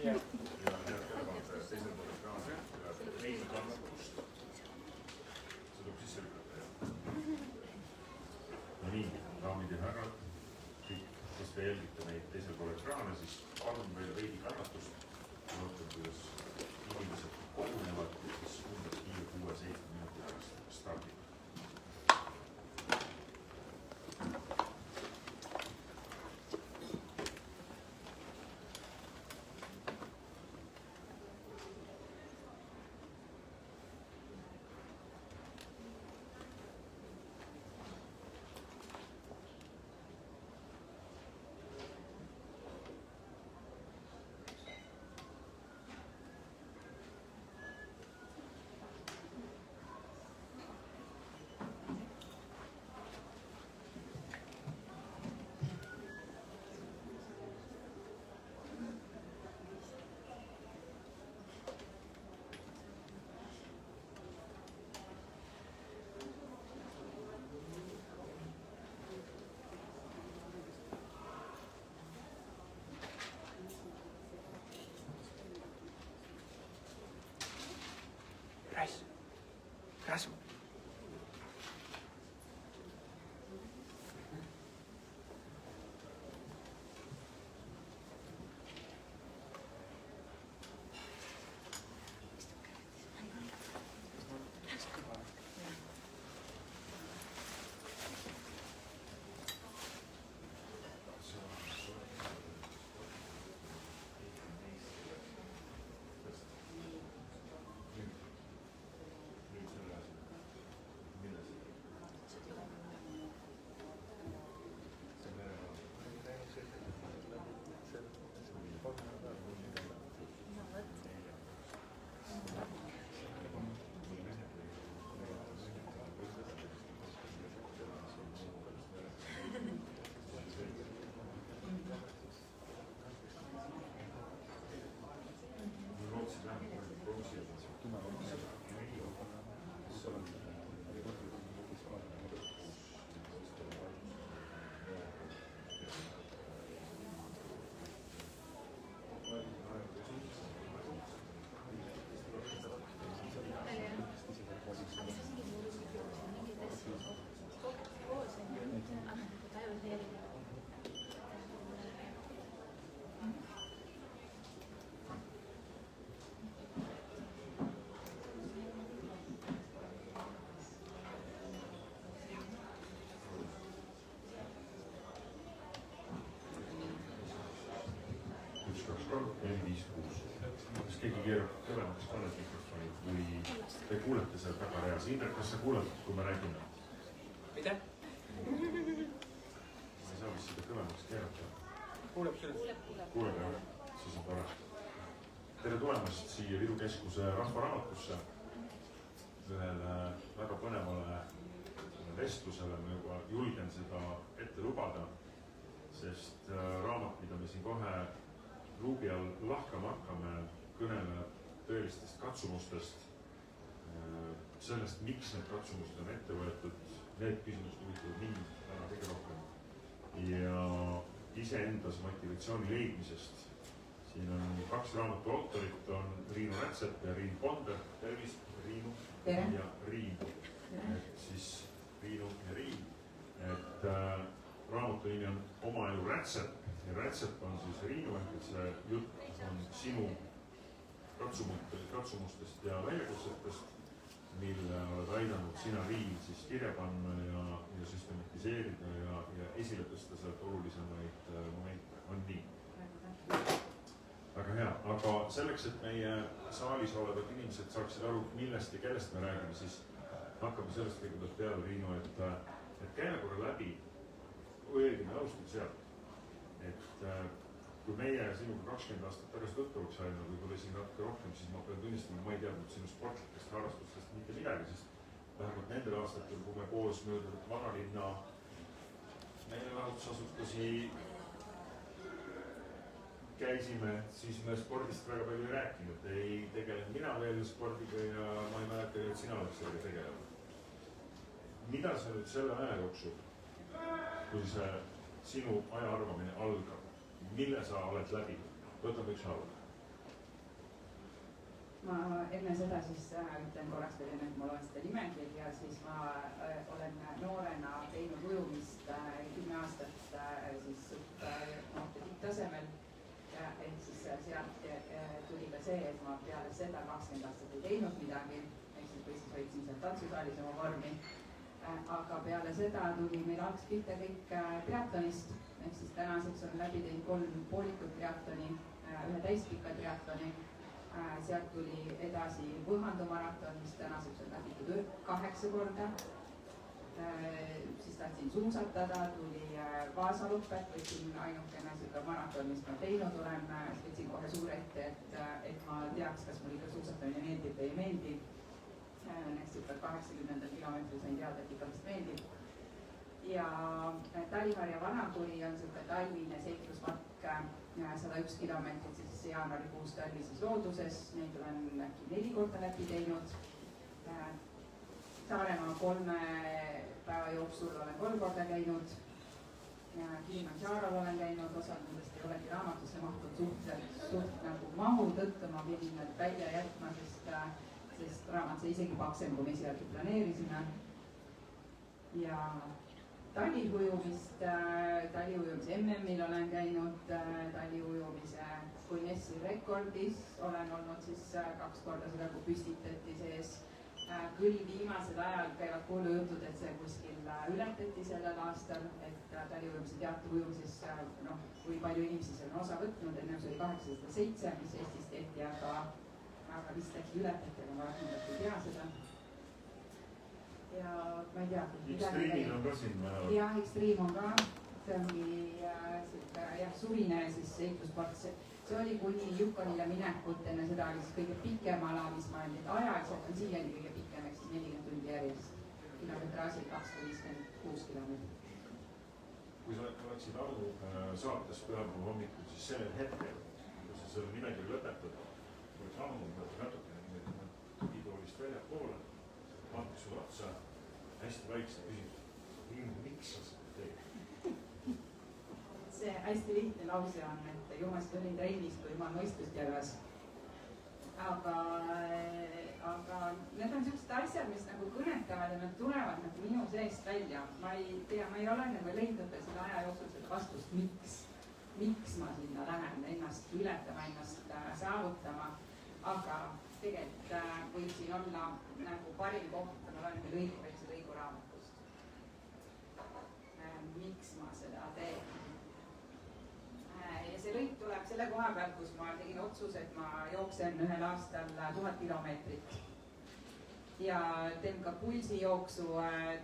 ja head kõrvaldajad teisel pool ekraani leidnud kannatust. See tuleb sisse lükata, jah. No nii, daamid ja härrad, kõik, kes te jälgite meid teisel pool ekraane, siis palun meile veidi kannatust. Mõtled, kuidas inimesed kogunevad, kes umbes 5-6-7 minutit pärast stardivad. Rasmus. Kas keegi keerab kõvemaks kalled mikrofonid või te kuulete seal taga reas? Indrek, kas sa kuuled, kui me räägime? Mida? Ma ei saa vist seda kõvemaks keerata. Kuuleb küll. Kuuleb, jah. Siis on tore. Tere tulemast siia Viru Keskuse rahvaraamatusse ühele väga põnevale vestlusele. Ma juba julgen seda ette lubada, sest raamat, mida me siin kohe luubi all lahkama hakkame, kõneleb tõelistest katsumustest, sellest, miks need katsumused on ette võetud, need küsimused huvitavad mind täna kõige rohkem ja iseendas motivatsiooni leidmisest. Siin on 2 raamatu autorit, on Riinu Rätsep ja Riin Ponder. Tervist, Riinu ja Riin. Et siis Riinu ja Riin. Et raamatu nimi on Oma elu Rätsep. Ja Rätsep on siis Riinu, et see jutt on sinu katsumustest ja väljakutsetest, mille oled aidanud sina, Riin, siis kirja panna ja süstematiseerida ja esile tõsta sealt olulisemaid momente. On nii? Väga hea, aga selleks, et meie saalis olevad inimesed saaksid aru, millest ja kellest me räägime, siis hakkame sellest kõigepealt peale, Riinu, et käime korra läbi, õigemini alustan sealt. Et kui meie sinuga 20 aastat tagasi tuttavaks saime, võib-olla siin natuke rohkem, siis ma pean tunnistama, ma ei teadnud sinu sportlikest harrastustest mitte midagi, sest vähemalt nendel aastatel, kui me koos möödunud vanalinna meelelahutusasutusi käisime, siis me spordist väga palju ei rääkinud. Ei tegelenud mina veel spordiga ja ma ei mäleta, et sina oleks sellega tegelenud. Mida sa nüüd selle aja jooksul, kui see sinu aja arvamine algab, mille sa oled läbi? Võtame ükshaaval. ma enne seda siis ütlen korraks veel enne, kui ma loen seda nimekirja, siis ma olen noorena teinud ujumist 10 aastat siis tipptasemel. Ehk siis sealt tuli ka see, et ma peale seda 20 aastat ei teinud midagi, ehk siis või siis hoidsin seal tantsusaalis oma vormi. Aga peale seda tuli meil algas pihta kõik triatlonist, ehk siis tänaseks on läbi teinud 3 poolikut triatloni, 1 täispika triatloni. Sealt tuli edasi Võhandu maraton, mis tänaseks on läbitud 8 korda. Siis tahtsin suusatada, tuli Vaasalupet, võtsin ainukene seda maraton, mis ma teinud olen, võtsin kohe suure ette, et ma teaks, kas mul ikka suusatamine meeldib või ei meeldi. Õnneks juba 80 kilomeetril sain teada, et ikka vist meeldib. Ja Talliharja Vanakuri on selline talvine seiklusmatk 101 kilomeetrit siis jaanuarikuus talvi siis looduses, neid olen äkki 4 korda läbi teinud. Saaremaa 3 päeva jooksul olen 3 korda käinud. Kilimanjarol olen käinud, osad nendest ei olegi raamatusse mahtunud suht nagu mahu tõttu, ma pidin need välja jätma, sest raamat sai isegi paksem, kui me esialgu planeerisime. Ja taliujumise MM-il olen käinud, taliujumise Guinessi rekordis olen olnud siis 2 korda seda, kui püstitati sees. Küll viimasel ajal käivad kuulujutud, et see kuskil ületati sellel aastal, et taliujumise teatrujumises, kui palju inimesi seal on osa võtnud, ennem see oli 807, mis Eestis tehti, aga vist äkki ületati, aga ma rahvindalt ei tea seda. Ja ma ei tea. Extreme'il on ka siin. Jah, Extreme on ka. See ongi suvine siis seiklusport. See oli kuni Yukonile minekut, enne seda oli siis kõige pikem ala, mis ma olen ajaliselt on siiani kõige pikem, ehk siis 40 tundi järjest. Kilometraasil 256 kilomeetrit. Kui sa oleksid Ardu saates pühapäeva hommikul, siis sellel hetkel, kui sa selle nimekirja lõpetad, oleks ammunud natukene tugitoolist väljapoole, vaataks sulle otsa, hästi vaikselt küsimus, miks sa seda teed? See hästi lihtne lause on, et ju ma siis olin trennis, kui ma mõistust jagas. Aga need on sellised asjad, mis nagu kõnetavad ja nad tulevad nagu minu seest välja. Ma ei ole nagu leidnud veel selle aja jooksul seda vastust, miks ma sinna lähen, ennast ületama, ennast saavutama. Aga tegelikult võib siin olla nagu parim koht, ma loen veel õiguraamatust. Miks ma seda teen? Ja see lõik tuleb selle koha pealt, kus ma tegin otsuse, et ma jooksen ühel aastal 1000 kilomeetrit. Ja teen ka pulsijooksu,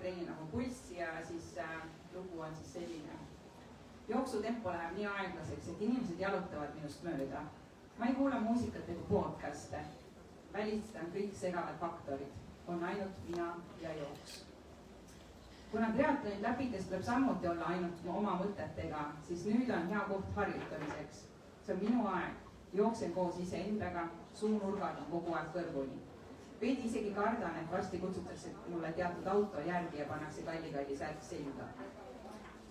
treenin nagu pulssi ja siis lugu on siis selline. Jooksutempo läheb nii aeglaseks, et inimesed jalutavad minust mööda. Ma ei kuula muusikat ega podcaste. Välistan kõik segavad faktorid. On ainult mina ja jooks. Kuna triatlonid läbides tuleb samuti olla ainult oma mõtetega, siis nüüd on hea koht harjutamiseks. See on minu aeg. Jooksen koos iseendaga, suunurgad on kogu aeg kõrvuni. Veidi isegi kardan, et varsti kutsutakse mulle teatud auto järgi ja pannakse kalli särk selga.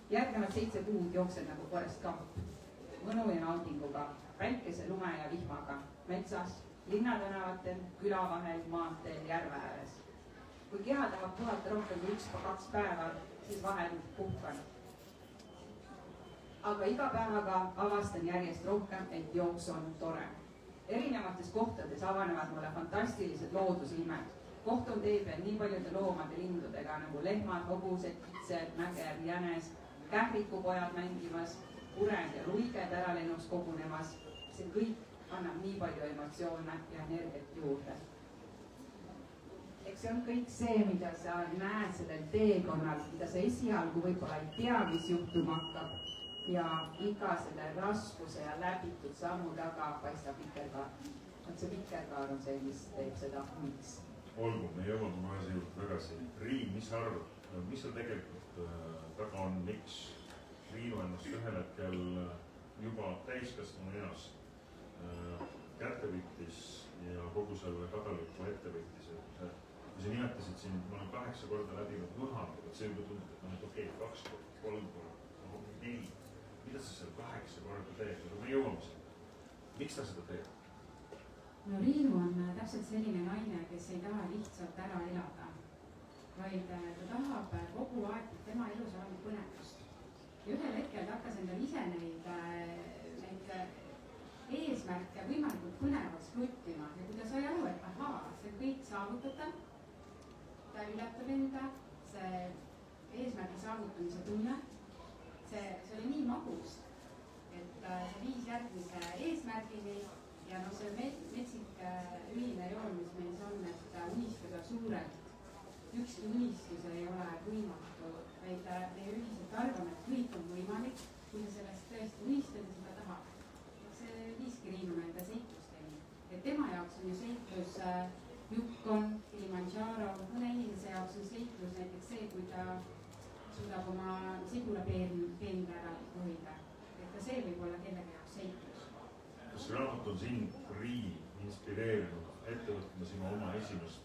Järgnevad 7 kuud jooksen nagu Forest Gump. Mõnu ja naudinguga, päikese, lume ja vihmaga, metsas, linnatänavatel, küla vahel, maanteel, järve ääres. Kui keha tahab puhata rohkem kui 1-2 päeva, siis vahel puhkan. Aga iga päevaga avastan järjest rohkem, et jooks on tore. Erinevates kohtades avanevad mulle fantastilised loodusilmed. Kohtun tee peal nii paljude loomade lindudega nagu lehmad, hobused, kitsed, mäger, jänes, kährikupojad mängimas, kured ja luiged ära lennuks kogunemas. See kõik annab nii palju emotsioone ja energiat juurde. Eks see on kõik see, mida sa näed sellel teekonnal, mida sa esialgu võib-olla ei tea, mis juhtuma hakkab. Ja iga selle raskuse ja läbitud sammu taga paistab vikerkaar. See vikerkaar on see, mis teeb seda miks. Olgu, me jõuame kohe see juurde tagasi. Riin, mis sa arvad? Mis seal tegelikult taga on, miks Riinu ennast ühel hetkel juba täiskasvanu eas kätte võttis ja kogu selle kadaliku ette võttis? Kui sa nimetasid siin, ma olen 8 korda läbinud Võhandu, et see juba tundub, et okei, 2 korda, 3 korda, 4. Mida sa seal 8 korda teed? Me jõuame seda. Miks ta seda teeb? no Riinu on täpselt selline naine, kes ei taha lihtsalt ära elada, vaid ta tahab kogu aeg tema elus olema põnevust. Ja ühel hetkel ta hakkas endale ise neid eesmärke võimalikult põnevaks kruttima ja kui ta sai aru, et ahaa, see kõik saavutatav, ta ületab enda, see eesmärgi saavutamise tunne, see oli nii magus, et see viis järgmise eesmärgini ja noh, see metsik ühine joon, mis meil on, et unistada suurelt. Ükski unistus ei ole võimatu, vaid meie ühiselt arvame, et kõik on võimalik, kui sa sellest tõesti unistad ja seda tahad. See viiski Riinu nende seiklusteni. Ja tema jaoks on ju seiklus Yukon, Kilimanjaro, mõne inimese jaoks on seiklus näiteks see, kui ta suudab oma sigulapeende ära hoida. Et ka see võib olla kellegi jaoks seiklus. Kas raamat on sind, Riin, inspireerinud ette võtma sinu oma esimest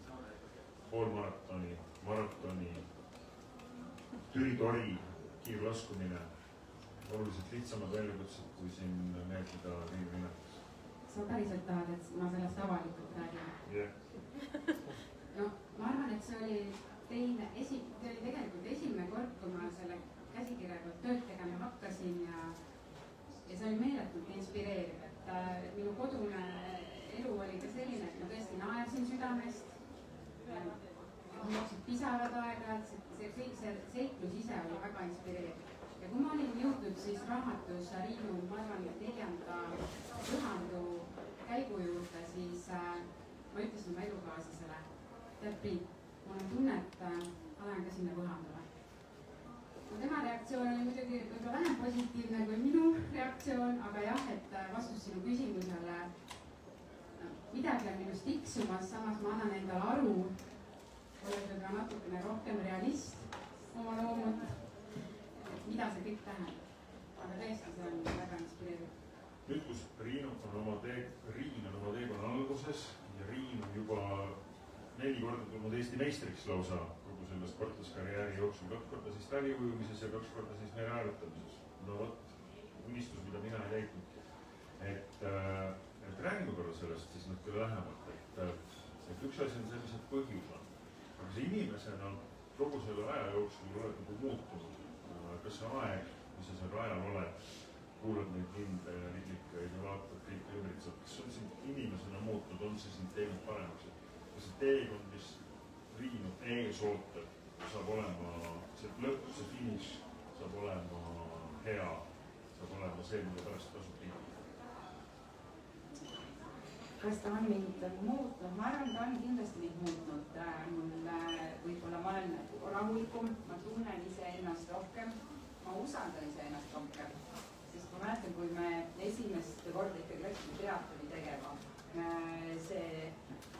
poolmaratoni, maratoni, Türi-Tori, kiirlaskumine, oluliselt lihtsamad väljakutsed, kui siin meeldida Riinu nimetus? Sa päriselt tahad, et ma sellest avalikult räägin? Yeah. No, ma arvan, et see oli tegelikult esimene kord, kui ma selle käsikirjaga tööd tegema hakkasin ja see oli meeletult inspireeriv, et minu kodune elu oli ka selline, et ma tõesti naersin südamest, jooksid pisarad aeg-ajalt, see seiklus ise oli väga inspireeriv. Ja kui ma olin jõudnud siis raamatus Riinu, ma arvan, 4. tuhandu käigu juurde, siis ma ütlesin oma elukaaslasele, tead Priit, mul on tunne, et ma lähen ka sinna võhandule. Tema reaktsioon oli muidugi võib-olla vähem positiivne kui minu reaktsioon, aga jah, et vastus sinu küsimusele, midagi on minust tiksumas, samas ma annan endale aru, olles võib-olla natukene rohkem realist oma loomult, et mida see kõik tähendab. Aga tõesti, see on väga inspireeriv. Nüüd, kus Riin on oma teekonna alguses ja Riin on juba 4 korda tulnud Eesti meistriks lausa kogu selle sportlaskarjääri jooksul, 2 korda siis väliujumises ja 2 korda siis mereääretamises. No vot, unistus, mida mina ei täitnud. Et räägime korra sellest siis natuke lähemalt, et üks asi on see, mis see põhjus on. Aga see inimesena kogu selle aja jooksul oled nagu muutunud. Kas see aeg, mis sa seal rajal oled, kuulad neid linde ja lidlikaid ja vaatad kõike ümbritseb, kas on sind inimesena muutunud, on see sind teinud paremaks? Kas see teekond, mis Riinu ees ootab, saab olema see lõpp, see finiš, saab olema hea, saab olema see, mille pärast tasub liikuda? Kas ta on mind muutnud? Ma arvan, ta on kindlasti mind muutnud. Võib-olla ma olen rahulikum, ma tunnen iseennast rohkem, ma usaldan iseennast rohkem. Sest ma mäletan, kui me esimest korda ikkagi läksime triatloni tegema, see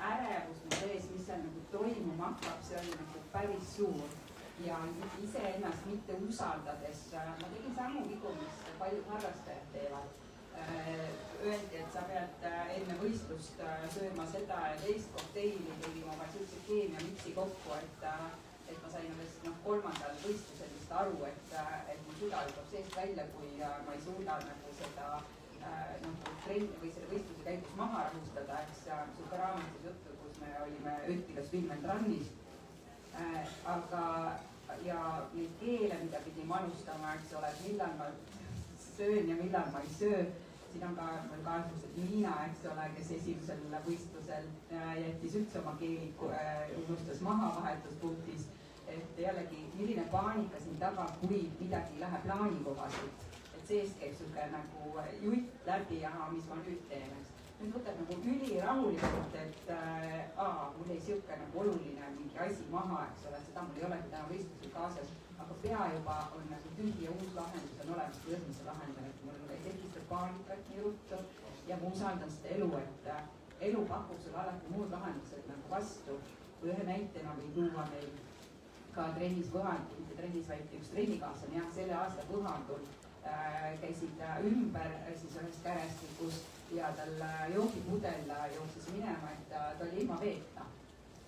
ärevus mu sees, mis seal nagu toimuma hakkab, see oli nagu päris suur. Ja iseennast mitte usaldades, ma tegin samu vigu, mis paljud harrastajad teevad. Öeldi, et sa pead enne võistlust sööma seda ja teist kokteili, tegin oma siukse keemiamiksi kokku, et ma sain alles 3. võistlusel vist aru, et mu süda hüppab seest välja, kui ma ei suuda nagu seda trenni või selle võistluse käigus maha rahustada, eks sul ka raamatus juttu, kus me olime Üttilas Vilmen Rannis. Aga ja neid keele, mida pidi manustama, eks ole, et millal ma söön ja millal ma ei söö. Siin on ka kaaslused Miina, eks ole, kes esimesel võistlusel jättis üldse oma keeliku, unustas maha vahetuspunktis. Et jällegi, milline paanika siin taga, kui midagi läheb plaani kohaselt. Et seest käib suke nagu jutt läbi ja mis ma nüüd teen. Nüüd võtab nagu ülirahulikult, et mul ei siuke nagu oluline mingi asi maha, eks ole, seda mul ei olegi täna võistlusel kaasas. Aga pea juba on nagu tühi ja uus lahendus on olemas, kuidas ma seda lahendan, et mul ei tekista paanikat nii ruttu ja ma usaldan seda elu, et elu pakub sulle alati muud lahendused nagu vastu. Kui ühe näitena või tuua meil ka trennis võhandul, mitte trennis, vaid üks trennikaaslane, jah, selle aasta võhandul käisid ümber siis ühest kärestikust ja tal joogipudel jooksis minema, et ta oli ilma veeta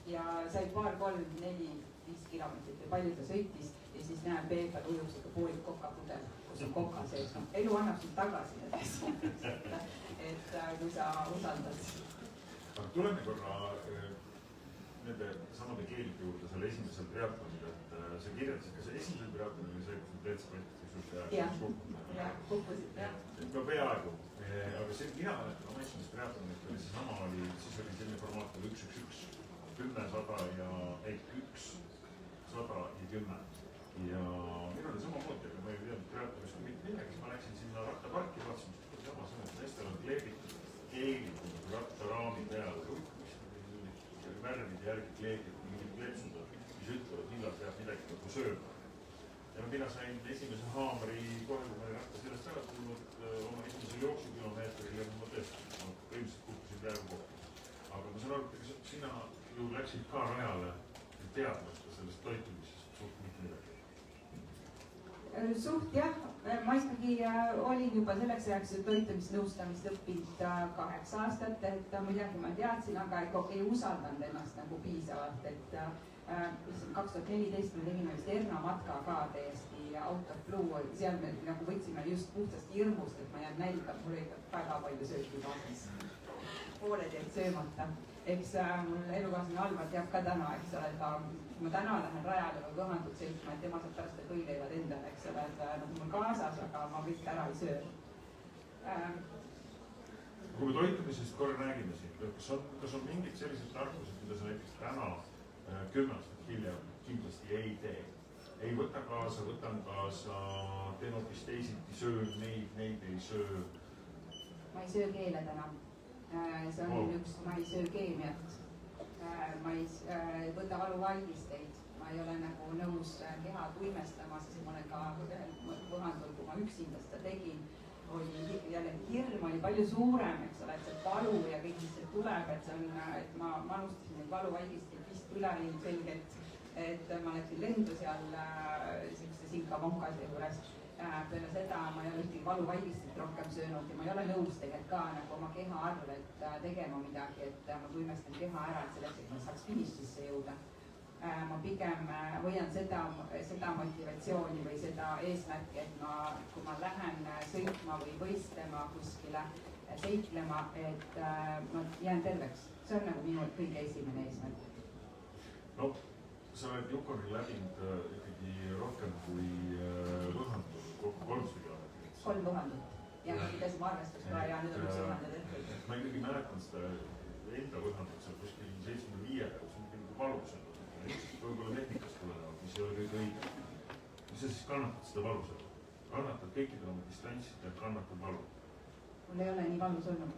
ja sai 2, 3, 4, 5 kilomeetrit või palju ta sõitis ja siis näeb vee peal ujub siuke poolik kokapudel, kus on koka sees. Elu annab sul tagasi need asjad, et kui sa usaldad. aga tuleme korra nende samade keelide juurde selle esimesel triatlonil, et sa kirjeldasid, kas see esimesel triatlonil oli see, kus need täitsa võttis jah, kukkusid, jah. no peaaegu, aga see, mina mäletan oma esimest triatlonit oli seesama oli, siis oli selline formaat nagu 1-1-1, 10, 100 ja, ei, 1, 100 ja 10. Ja minul oli samamoodi, aga ma ei teadnud triatlonist mitte midagi, siis ma läksin sinna rattaparki, vaatasin, et sama sõnum, et meestel on kleebitud keelid rattaraami peale, värvide järgi kleebitud mingid kleepsud, mis ütlevad, millal peab midagi nagu sööma. Ja mina sain esimese haamri kohe, kui ma olin ratta sellest ära tulnud oma esimesel jooksukilomeetril ja ma tõesti, põhimõtteliselt kukkusin peaaegu kokku. aga ma saan aru, et sina ju läksid ka rajale teadmata sellest toitumisest suht mitte midagi. Suht jah, ma ikkagi olin juba selleks ajaks toitumisnõustamist õppinud 8 aastat, et midagi ma teadsin, aga ei usaldanud ennast nagu piisavalt, et 2014 me tegime vist Erna matka ka täiesti out of blue, seal me nagu võtsime just puhtast hirmust, et ma jään nälga, mul oli väga palju sööki kaasas, pooled jäid söömata. Eks mul elukaaslane Alvar teab ka täna, eks ole, et kui ma täna lähen rajale või kõhandut sõitma, et tema saab pärast võileivad endale, eks ole, et nad on mul kaasas, aga ma kõike ära ei söö. Kui me toitumisest korra räägime siin, kas on mingid sellised tarkused, mida sa näiteks täna 10 aastat hiljem kindlasti ei tee? Ei võta kaasa, võtan kaasa, teen hoopis teisiti, söön neid ei söö. Ma ei söö keele täna. See on üks, ma ei söö keemiat. Ma ei võta valuvaigisteid. Ma ei ole nagu nõus keha tuimestama, sest ma olen ka võhandul, kui ma üksinda seda tegin, oli jälle hirm oli palju suurem, eks ole, et see valu ja kõik, mis see tuleb, et ma manustasin neid valuvaigisteid vist üle ilmselgelt, et ma läksin lendu seal selliste sinka-vonkade juures. Peale seda ma ei ole ühtegi valuvaigistit rohkem söönud ja ma ei ole nõus tegelikult ka nagu oma keha arvelt tegema midagi, et ma tuimestan keha ära, et selleks, et ma saaks finišisse jõuda. Ma pigem hoian seda motivatsiooni või seda eesmärki, et kui ma lähen sõitma või võistlema kuskile, seiklema, et ma jään terveks. See on nagu minu kõige esimene eesmärk. No, sa oled Jukonil läbinud ikkagi rohkem kui võhandul, kokku 300 kilomeetrit. 3 võhandut. Ja pidasime arvestust ka ja nüüd on 1 võhandad tehtud. Ma ikkagi mäletan seda enda võhandut seal kuskil 75 ja see on nagu valus. Võib-olla tehnikast tulenevalt, mis ei ole kõige õige. Mis sa siis kannatad seda valu seal? Kannatad kõikidel oma distantsid ja kannatad valu? Mul ei ole nii valus olnud.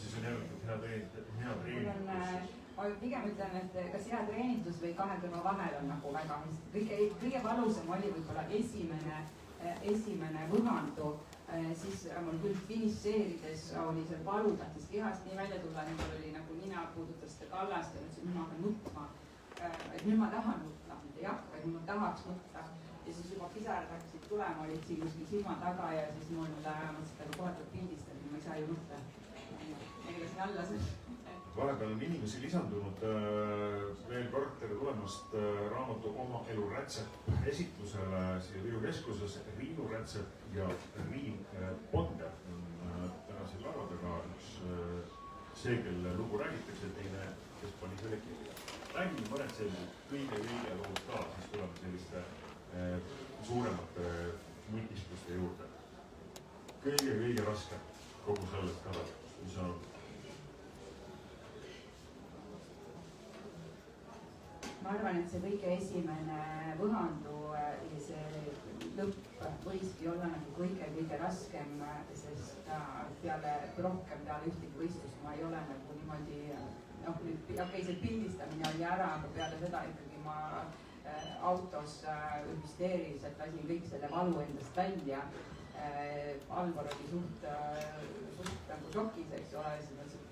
Siis on järelikult hea treenitus. Ma pigem ütlen, et kas hea treenitus või 2 kõrva vahel on nagu väga hästi. Kõige valusam oli võib-olla esimene võhandu. Siis mul küll finišeerides oli see valu tahtis kehast nii välja tulla, nii mul oli nagu nina puudutas seda kallast ja ütlesin, et ma hakkan nutma. Et nüüd ma tahan nutta, mitte ei hakka, et nüüd ma tahaks nutta. Ja siis juba pisarad hakkasid tulema, olid siin kuskil silma taga ja siis mul mõtlesin, et kohe tuleb pildistada, ma ei saa ju nutta. Nägilasin alla see. Vahepeal on inimesi lisandunud veel kord tere tulemast raamatu Oma elu rätsep esitlusele siia Viru keskuses. Riinu Rätsep ja Riin Ponder on täna siin laua taga. Üks see, kelle lugu räägitakse, teine, kes pani selle kirja. Räägime mõned sellised kõige lood ka, siis tuleme selliste suuremate mõtistuste juurde. Kõige raskem kogu sellest nädalatust, mis on olnud. Ma arvan, et see kõige esimene võhandu ja see lõpp võiski olla nagu kõige raskem, sest peale ühtegi võistlust ma ei ole nagu niimoodi, see pildistamine oli ära, aga peale seda ikkagi ma autos hüsteeriliselt lasin kõik selle valu endast välja. Alvar oli suht nagu šokis, eks ole,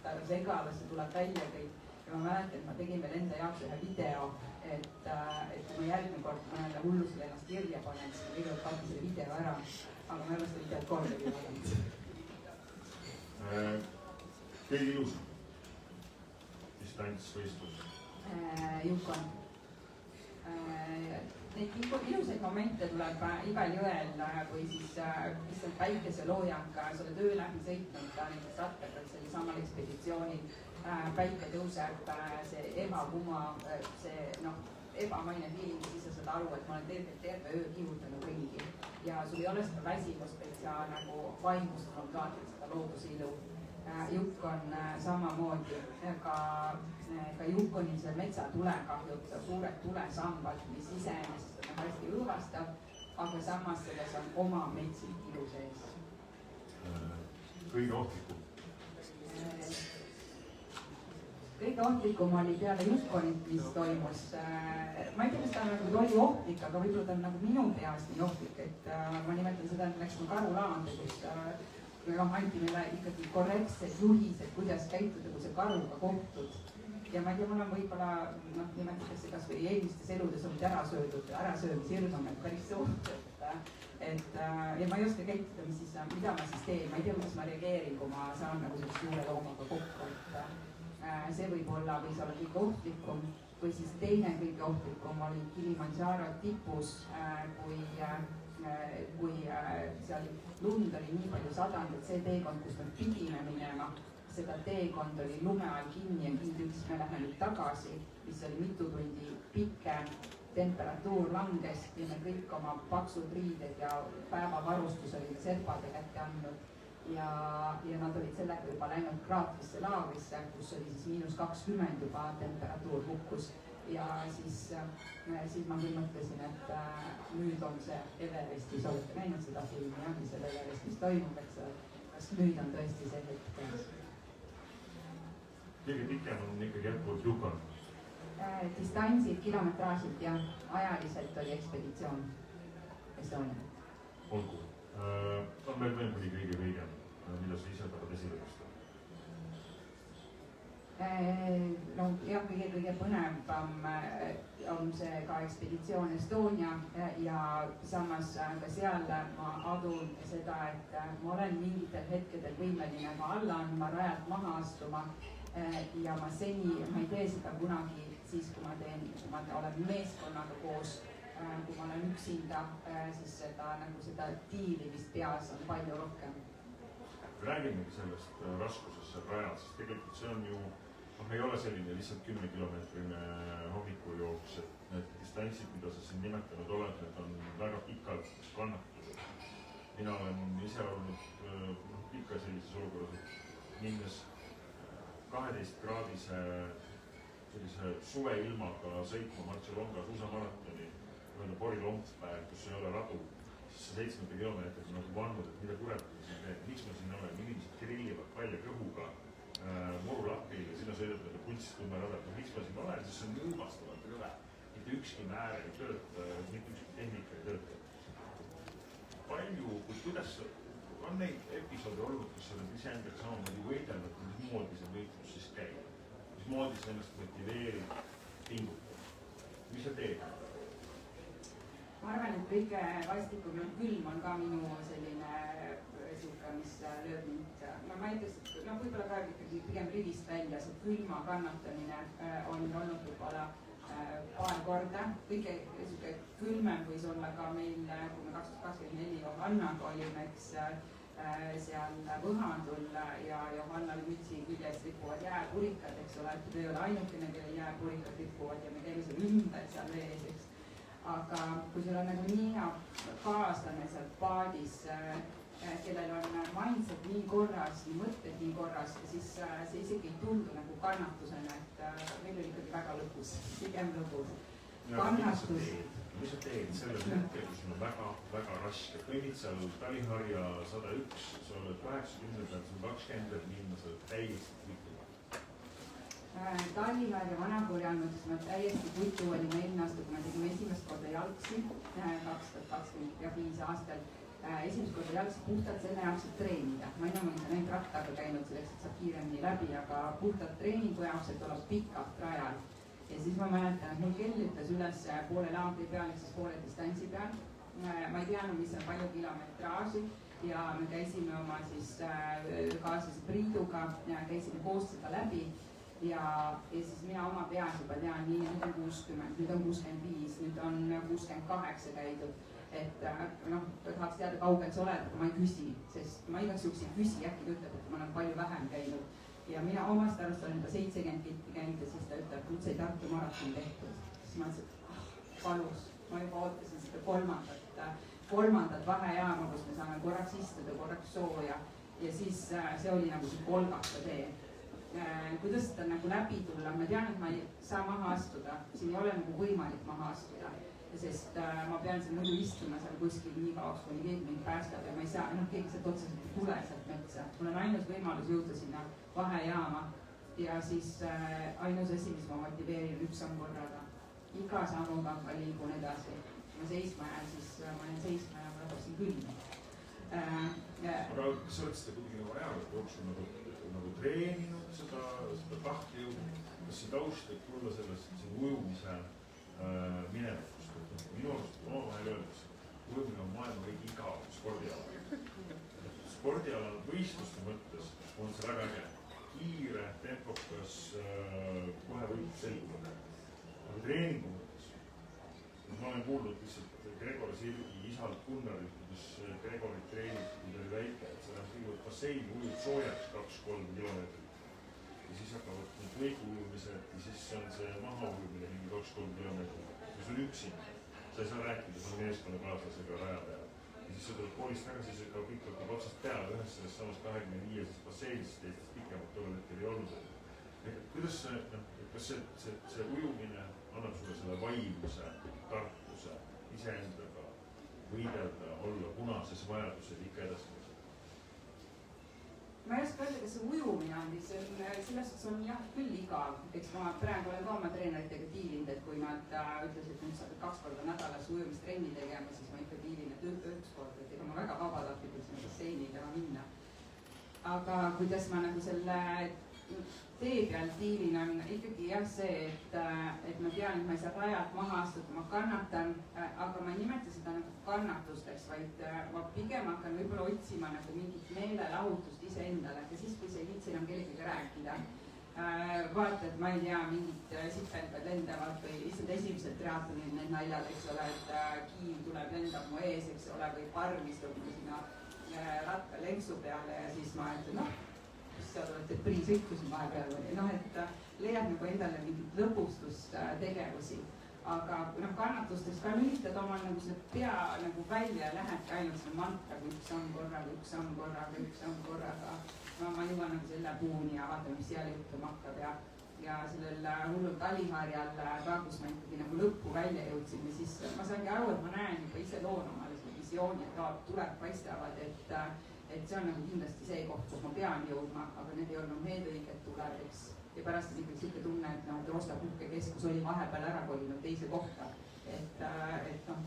ta segalas ja tuleb välja kõik. Ja ma mäletan, et ma tegin veel enda jaoks ühe video, et kui ma järgmine kord mõnele hullusele ennast kirja panen, siis ma kõigepealt panen selle video ära, aga ma ei ole seda videot kordagi vaadanud. Kõige ilusam distantsvõistlus? Yukon. neid ilusaid momente tuleb igal jõel või siis lihtsalt päikeseloojang, sa oled öö läbi sõitnud näiteks rattaga sellisamal ekspeditsioonil, päike tõuseb, see ebakuma, see ebamaine feeling, siis sa saad aru, et ma olen terve öö kihutanud ringi ja sul ei ole seda väsimust, et sa nagu vaimustanud vaatad seda loodusilu. Jukk on samamoodi, ka Jukkonil seal metsatulekahjud, suured tulesambad, mis iseenesest on hästi õõvastav, aga samas selles on oma metsik ilu sees. Kõige ohtlikum? Kõige ohtlikum oli peale Jukkonit, mis toimus. Ma ei tea, kas ta nagu oli ohtlik, aga võib-olla ta on nagu minu peas nii ohtlik, et ma nimetan seda, et läks kui karulaande, kus anti meile ikkagi korrektsed juhised, kuidas käituda, kui sa karuga kohtud. Ja ma ei tea, mul on võib-olla, nimetatakse kas või eelmistes eludes olnud ärasöömishirm on päris suurt, ja ma ei oska käituda, mida ma siis teen, ma ei tea, kuidas ma reageerin, kui ma saan nagu sellist suure loomaga kokku, et see võis olla kõige ohtlikum või siis teine kõige ohtlikum oli Kilimanjaro tipus, kui seal lund oli nii palju sadanud, et see teekond, kus me pidime minema, seda teekond oli lume all kinni ja kinni ütles, me lähme nüüd tagasi, mis oli mitu tundi pikem, temperatuur langes ja me kõik oma paksud riided ja päevavarustus olid serpade kätte andnud ja nad olid sellega juba läinud kraatrisse laagrisse, kus oli siis -20 juba temperatuur hukkus. Ja siis ma küll mõtlesin, et nüüd on see Everestis, olete näinud seda filmi, mis seal Everestis toimub, eks kas nüüd on tõesti see hetk käes. Kõige pikem on ikkagi jätkuvalt Yukon? Distantsid, kilometraažilt ja ajaliselt oli ekspeditsioon Estonia. Olgu. On meil veel mõni kõige kõigem, mida sa ise tahad esile tõsta? No jah, kõige põnevam on see ka ekspeditsioon Estonia ja samas ka seal ma adun seda, et ma olen mingitel hetkedel võimeline ka alla andma, rajalt maha astuma ja ma ei tee seda kunagi siis, kui ma olen meeskonnaga koos, kui ma olen üksinda, siis seda tiilimist peas on palju rohkem. Räägimegi sellest raskusest seal rajal, sest tegelikult see on ju ei ole selline lihtsalt 10-kilomeetrine hommikujooks, et need distantsid, mida sa siin nimetanud oled, need on väga pikalt kannatused. Mina olen ise olnud ikka sellises olukorras, et minnes 12-kraadise sellise suveilmaga sõitma Marcialonga suusamaratoni, Pori Lompspäev, kus ei ole radu, siis 7 kilomeetrit on nagu vannud, et mida kurat ma siin teen, miks ma siin olen, inimesed grillivad palja kõhuga murulapil ja sina sõidad meile pulsist tummerada, miks ma siin olen, siis see on õõvastavalt rõve. Mitte ükski määr ei tööta, mitte ükski tehnika ei tööta. Palju, kuidas on neid episoode olnud, kus sa oled iseendaga samamoodi võidelnud, mismoodi see võitlus siis käib? Mismoodi sa ennast motiveerid pingutama? Mis sa teed? Ma arvan, et kõige vastikum külm on ka minu selline siuke, mis lööb mind. Ma ütleks, et võib-olla ka ikkagi pigem rivist välja, see külma kannatamine on olnud võib-olla paar korda. Kõige külmem võis olla ka meil, kui me 2024 Johannaga olime, eks seal Võhandul ja Johannal mütsi küljes ripuvad jääpurikad, eks ole, et ei ole ainukene, kelle jääpurikad ripuvad ja me käime seal ümber seal vees, eks. Aga kui sul on nagu nii hea kaaslane seal paadis, kellel on mindset nii korras, nii mõtted nii korras, siis see isegi ei tundu nagu kannatusena, et meil oli ikkagi väga lõbus, pigem lõbus. Kannatus. Mis sa teed selles hetkel, kus on väga raske? Kõnnid seal Taliharja 101, sa oled 80, sul 20 peab minna, sa oled täiesti puitu. Taliharja vanakooliannudes ma täiesti puitu olin eelmine aasta, kui me tegime esimest korda jalgsi 2025 aastal. Esimest korda jalgsi puhtalt selle jaoks, et treenida. Ma enam olen ainult rattaga käinud selleks, et saab kiiremini läbi, aga puhtalt treeningu jaoks, et olla pikalt rajal. Ja siis ma mäletan, et mul kell ütles üles poole laagri peal, siis poole distantsi peal. Ma ei teadnud, mis on palju kilometraaži ja me käisime oma siis kaaslase Priiduga ja käisime koos seda läbi. ja siis mina oma peas juba tean, nii nüüd on 60, nüüd on 65, nüüd on 68 käidud. Et noh, tahaks teada, kaugel sa oled, aga ma ei küsi, sest ma igaks juhuks ei küsi, äkki ta ütleb, et ma olen palju vähem käinud. Ja mina omast arust olen juba 70 kilti käinud ja siis ta ütleb, et nüüd sai Tartu maraton tehtud. Siis ma ütlesin, et palus, ma juba ootasin seda kolmandat vahejaama, kus me saame korraks istuda, korraks sooja. Ja siis see oli nagu see kolgata tee. Kuidas seda nagu läbi tulla, ma tean, et ma ei saa maha astuda, siin ei ole nagu võimalik maha astuda, sest ma pean seal muidu istuma seal kuskil nii kauaks, kuni keegi mind päästab ja ma ei saa, keegi sealt otseselt ei tule sealt metsa. Mul on ainus võimalus jõuda sinna vahejaama ja siis ainus asi, mis ma motiveerin, üks samm korraga. Iga sammuga ma liigun edasi. Ma seisma jään, siis ma jään seisma ja ma lõpaksin külma. Aga kas sa oled seda kuidagi nagu ajaloo jooksul nagu treeninud seda tahti jõudu? Kas see taust võib tulla sellest ujumise minevust? Minu arust omavahel öeldes, ujumine on maailma kõige igav spordiala. Spordiala võistluste mõttes on see väga äge. Kiire, tempokas, kohe võib selguda. Aga treeningu mõttes, ma olen kuulnud lihtsalt Gregor Sirgi isalt Gunnarilt, kus Gregorit treenib, kui ta oli väike, et sa läheb kõigepealt basseini, ujud soojaks 2-3 kilomeetrit. Ja siis hakkavad need võiguujumised ja siis on see mahaujumine mingi 2-3 kilomeetrit. Ja sul üksinda. Sa ei saa rääkida, sul on meeskonnakaaslasega raja peal. Ja siis sa tuled koolist tagasi, siis ka kõik hakkab otsast peale ühes selles samas 25 basseinis, sest Eestis pikemalt tollel hetkel ei olnud. Kuidas kas see ujumine annab sulle selle vaimuse, tarkuse, iseendaga võidelda, olla punases vajadusel ikka edasi? Ma ei oska öelda, kas see ujumine on, selles suhtes on jah küll igav. Eks ma praegu olen ka oma treeneritega diilinud, et kui nad ütlesid, et nüüd saab 2 korda nädalas ujumistrenni tegema, siis ma ikka diilin, et üks kord, et ega ma väga vabatahtlikult sinna basseini ei taha minna. Aga kuidas ma nagu selle tee peal diilin on ikkagi jah see, et ma tean, et ma ei saa rajalt maha astuda, ma kannatan, aga ma ei nimeta seda nagu kannatusteks, vaid ma pigem hakkan võib-olla otsima nagu mingit meelelahutust iseendale, ja siis, kui sa ei viitsi enam kellegagi rääkida, vaatad, ma ei tea, mingid sipelgad lendavad või lihtsalt esimesel triatlonil need naljad, eks ole, et kiiv tuleb, lendab mu ees, eks ole, või parm istub sinna ratta lenksu peale ja siis ma ütlen, seal olete priisõitlusi vahepeal või et leiad nagu endale mingit lõbustustegevusi. Aga kannatusteks ka lülitad omal nagu see pea nagu välja ja lähedki ainult selle mantraga üks samm korraga, üks samm korraga, üks samm korraga. Ma jõuan nagu selle puuni ja vaatan, mis seal juhtuma hakkab ja sellel hullul taliharjal ka, kus ma ikkagi nagu lõppu välja jõudsin ja siis ma saangi aru, et ma näen juba ise loon omale selle visiooni, et tuleb paistavad, et see on nagu kindlasti see koht, kus ma pean jõudma, aga need ei olnud need õiged tulevaks. Ja pärast on ikkagi siuke tunne, et nagu Roosta puhkekeskus oli vahepeal ära kolinud teise kohta. Et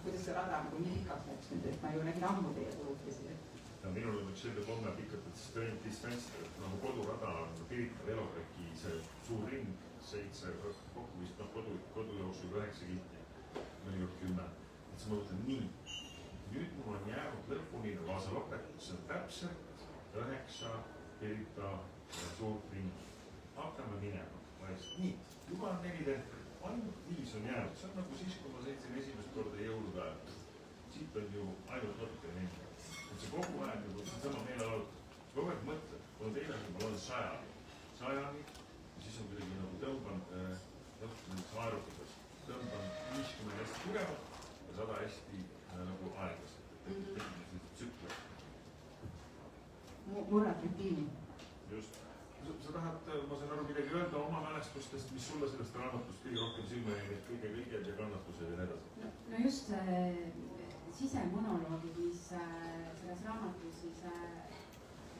kuidas see rada nagu nii pikaks läks nüüd, et ma ju nägin ammu teie tulukesi. Ja minul on üks selge komme pikalt, et siis tõin distantsil, et nagu kodurada on Pirita velotreki see suur ring, 7 kokku vist kodujooksul 9 kilti, mõnikord 10. Et siis ma mõtlen nii. Nüüd mul on jäänud lõpuni Vaasa lopetus, see on täpselt 9 Pirita suurt ringi. Hakkame minema. Nii, juba on 4 templit, ainult 5 on jäänud. See on nagu siis, kui ma sõitsin esimest korda jõulupäev. Siit on ju ainult natuke minna. Et see kogu aeg, nagu see sama meelelaud, kogu aeg mõtled, kui on teine, kui ma olen 100-ni, ja siis on kuidagi nagu tõmban, aerutades, tõmban 50 hästi tugevat ja 100 hästi nagu aeglaselt. Tekib tsükli. Murrad rutiini. Just. Sa tahad, ma saan aru, midagi öelda oma mälestustest, mis sulle sellest raamatust kõige rohkem silma jäi, need kõige kõiged ja kannatused ja nii edasi? No just sisemonoloogid, mis selles raamatus siis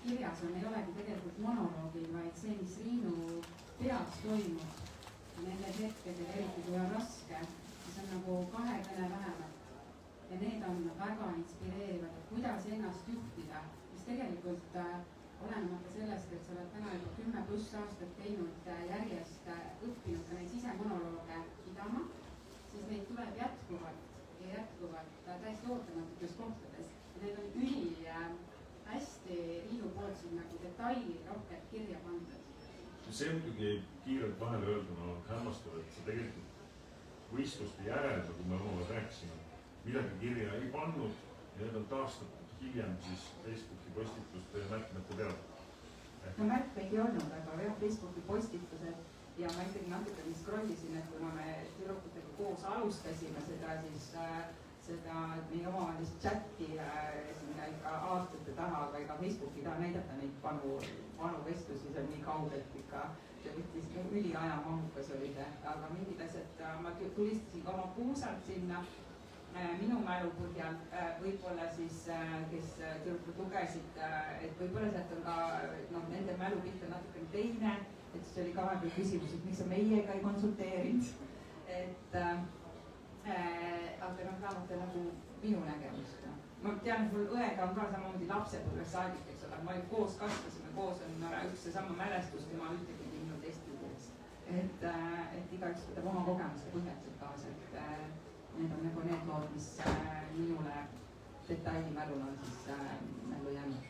kirjas on, ei olegi tegelikult monoloogid, vaid see, mis Riinu peas toimub. Nendel hetkedel, eriti kui on raske, siis on nagu 2 kõne vähemalt. Ja need on väga inspireerivad, kuidas ennast juhtida, mis tegelikult olenemata sellest, et sa oled täna juba 10+ aastat teinud järjest, õppinud ka neid sisemonolooge pidama, siis neid tuleb jätkuvalt täiesti ootamatutes kohtades. Ja need on hästi Riinu poolt siin nagu detaili rohkem kirja pandud. see muidugi kiirelt vahele öelduna on hämmastav, et see tegelikult võistluste järel, nagu me omavahel rääkisime, midagi kirja ei pannud ja need on taastatud hiljem siis Facebooki postituste ja märkmete peal. No märkmeid ei olnud, aga jah, Facebooki postitused ja ma ikkagi natukene scrollisin, et kuna me tüdrukutega koos alustasime seda, siis seda meie omavahelist chati sinna ikka aastate taha, aga ega Facebooki ei taha näidata neid vanu vestlusi, see on nii kaugelt ikka, see võttis üliajamahukas oli see, aga mingid asjad, ma tulistasin ka oma puusalt sinna minu mälu põhjal, võib-olla siis, kes tüdrukud lugesid, et võib-olla sealt on ka, noh, nende mälupilt on natukene teine, et siis oli ka vahepeal küsimus, et miks sa meiega ei konsulteerinud, et aga noh, vähemalt nagu minu nägemust. Ma tean, et mul õega on ka samamoodi lapsepõlvest saadik, eks ole, ma koos kasvasime, koos on üks ja sama mälestus, tema ühtegi minnud Eesti keeles. Et igaüks võtab oma kogemuste põhjalikult kaasa, et need on nagu need lood, mis minule detailmälul on siis mällu jäänud.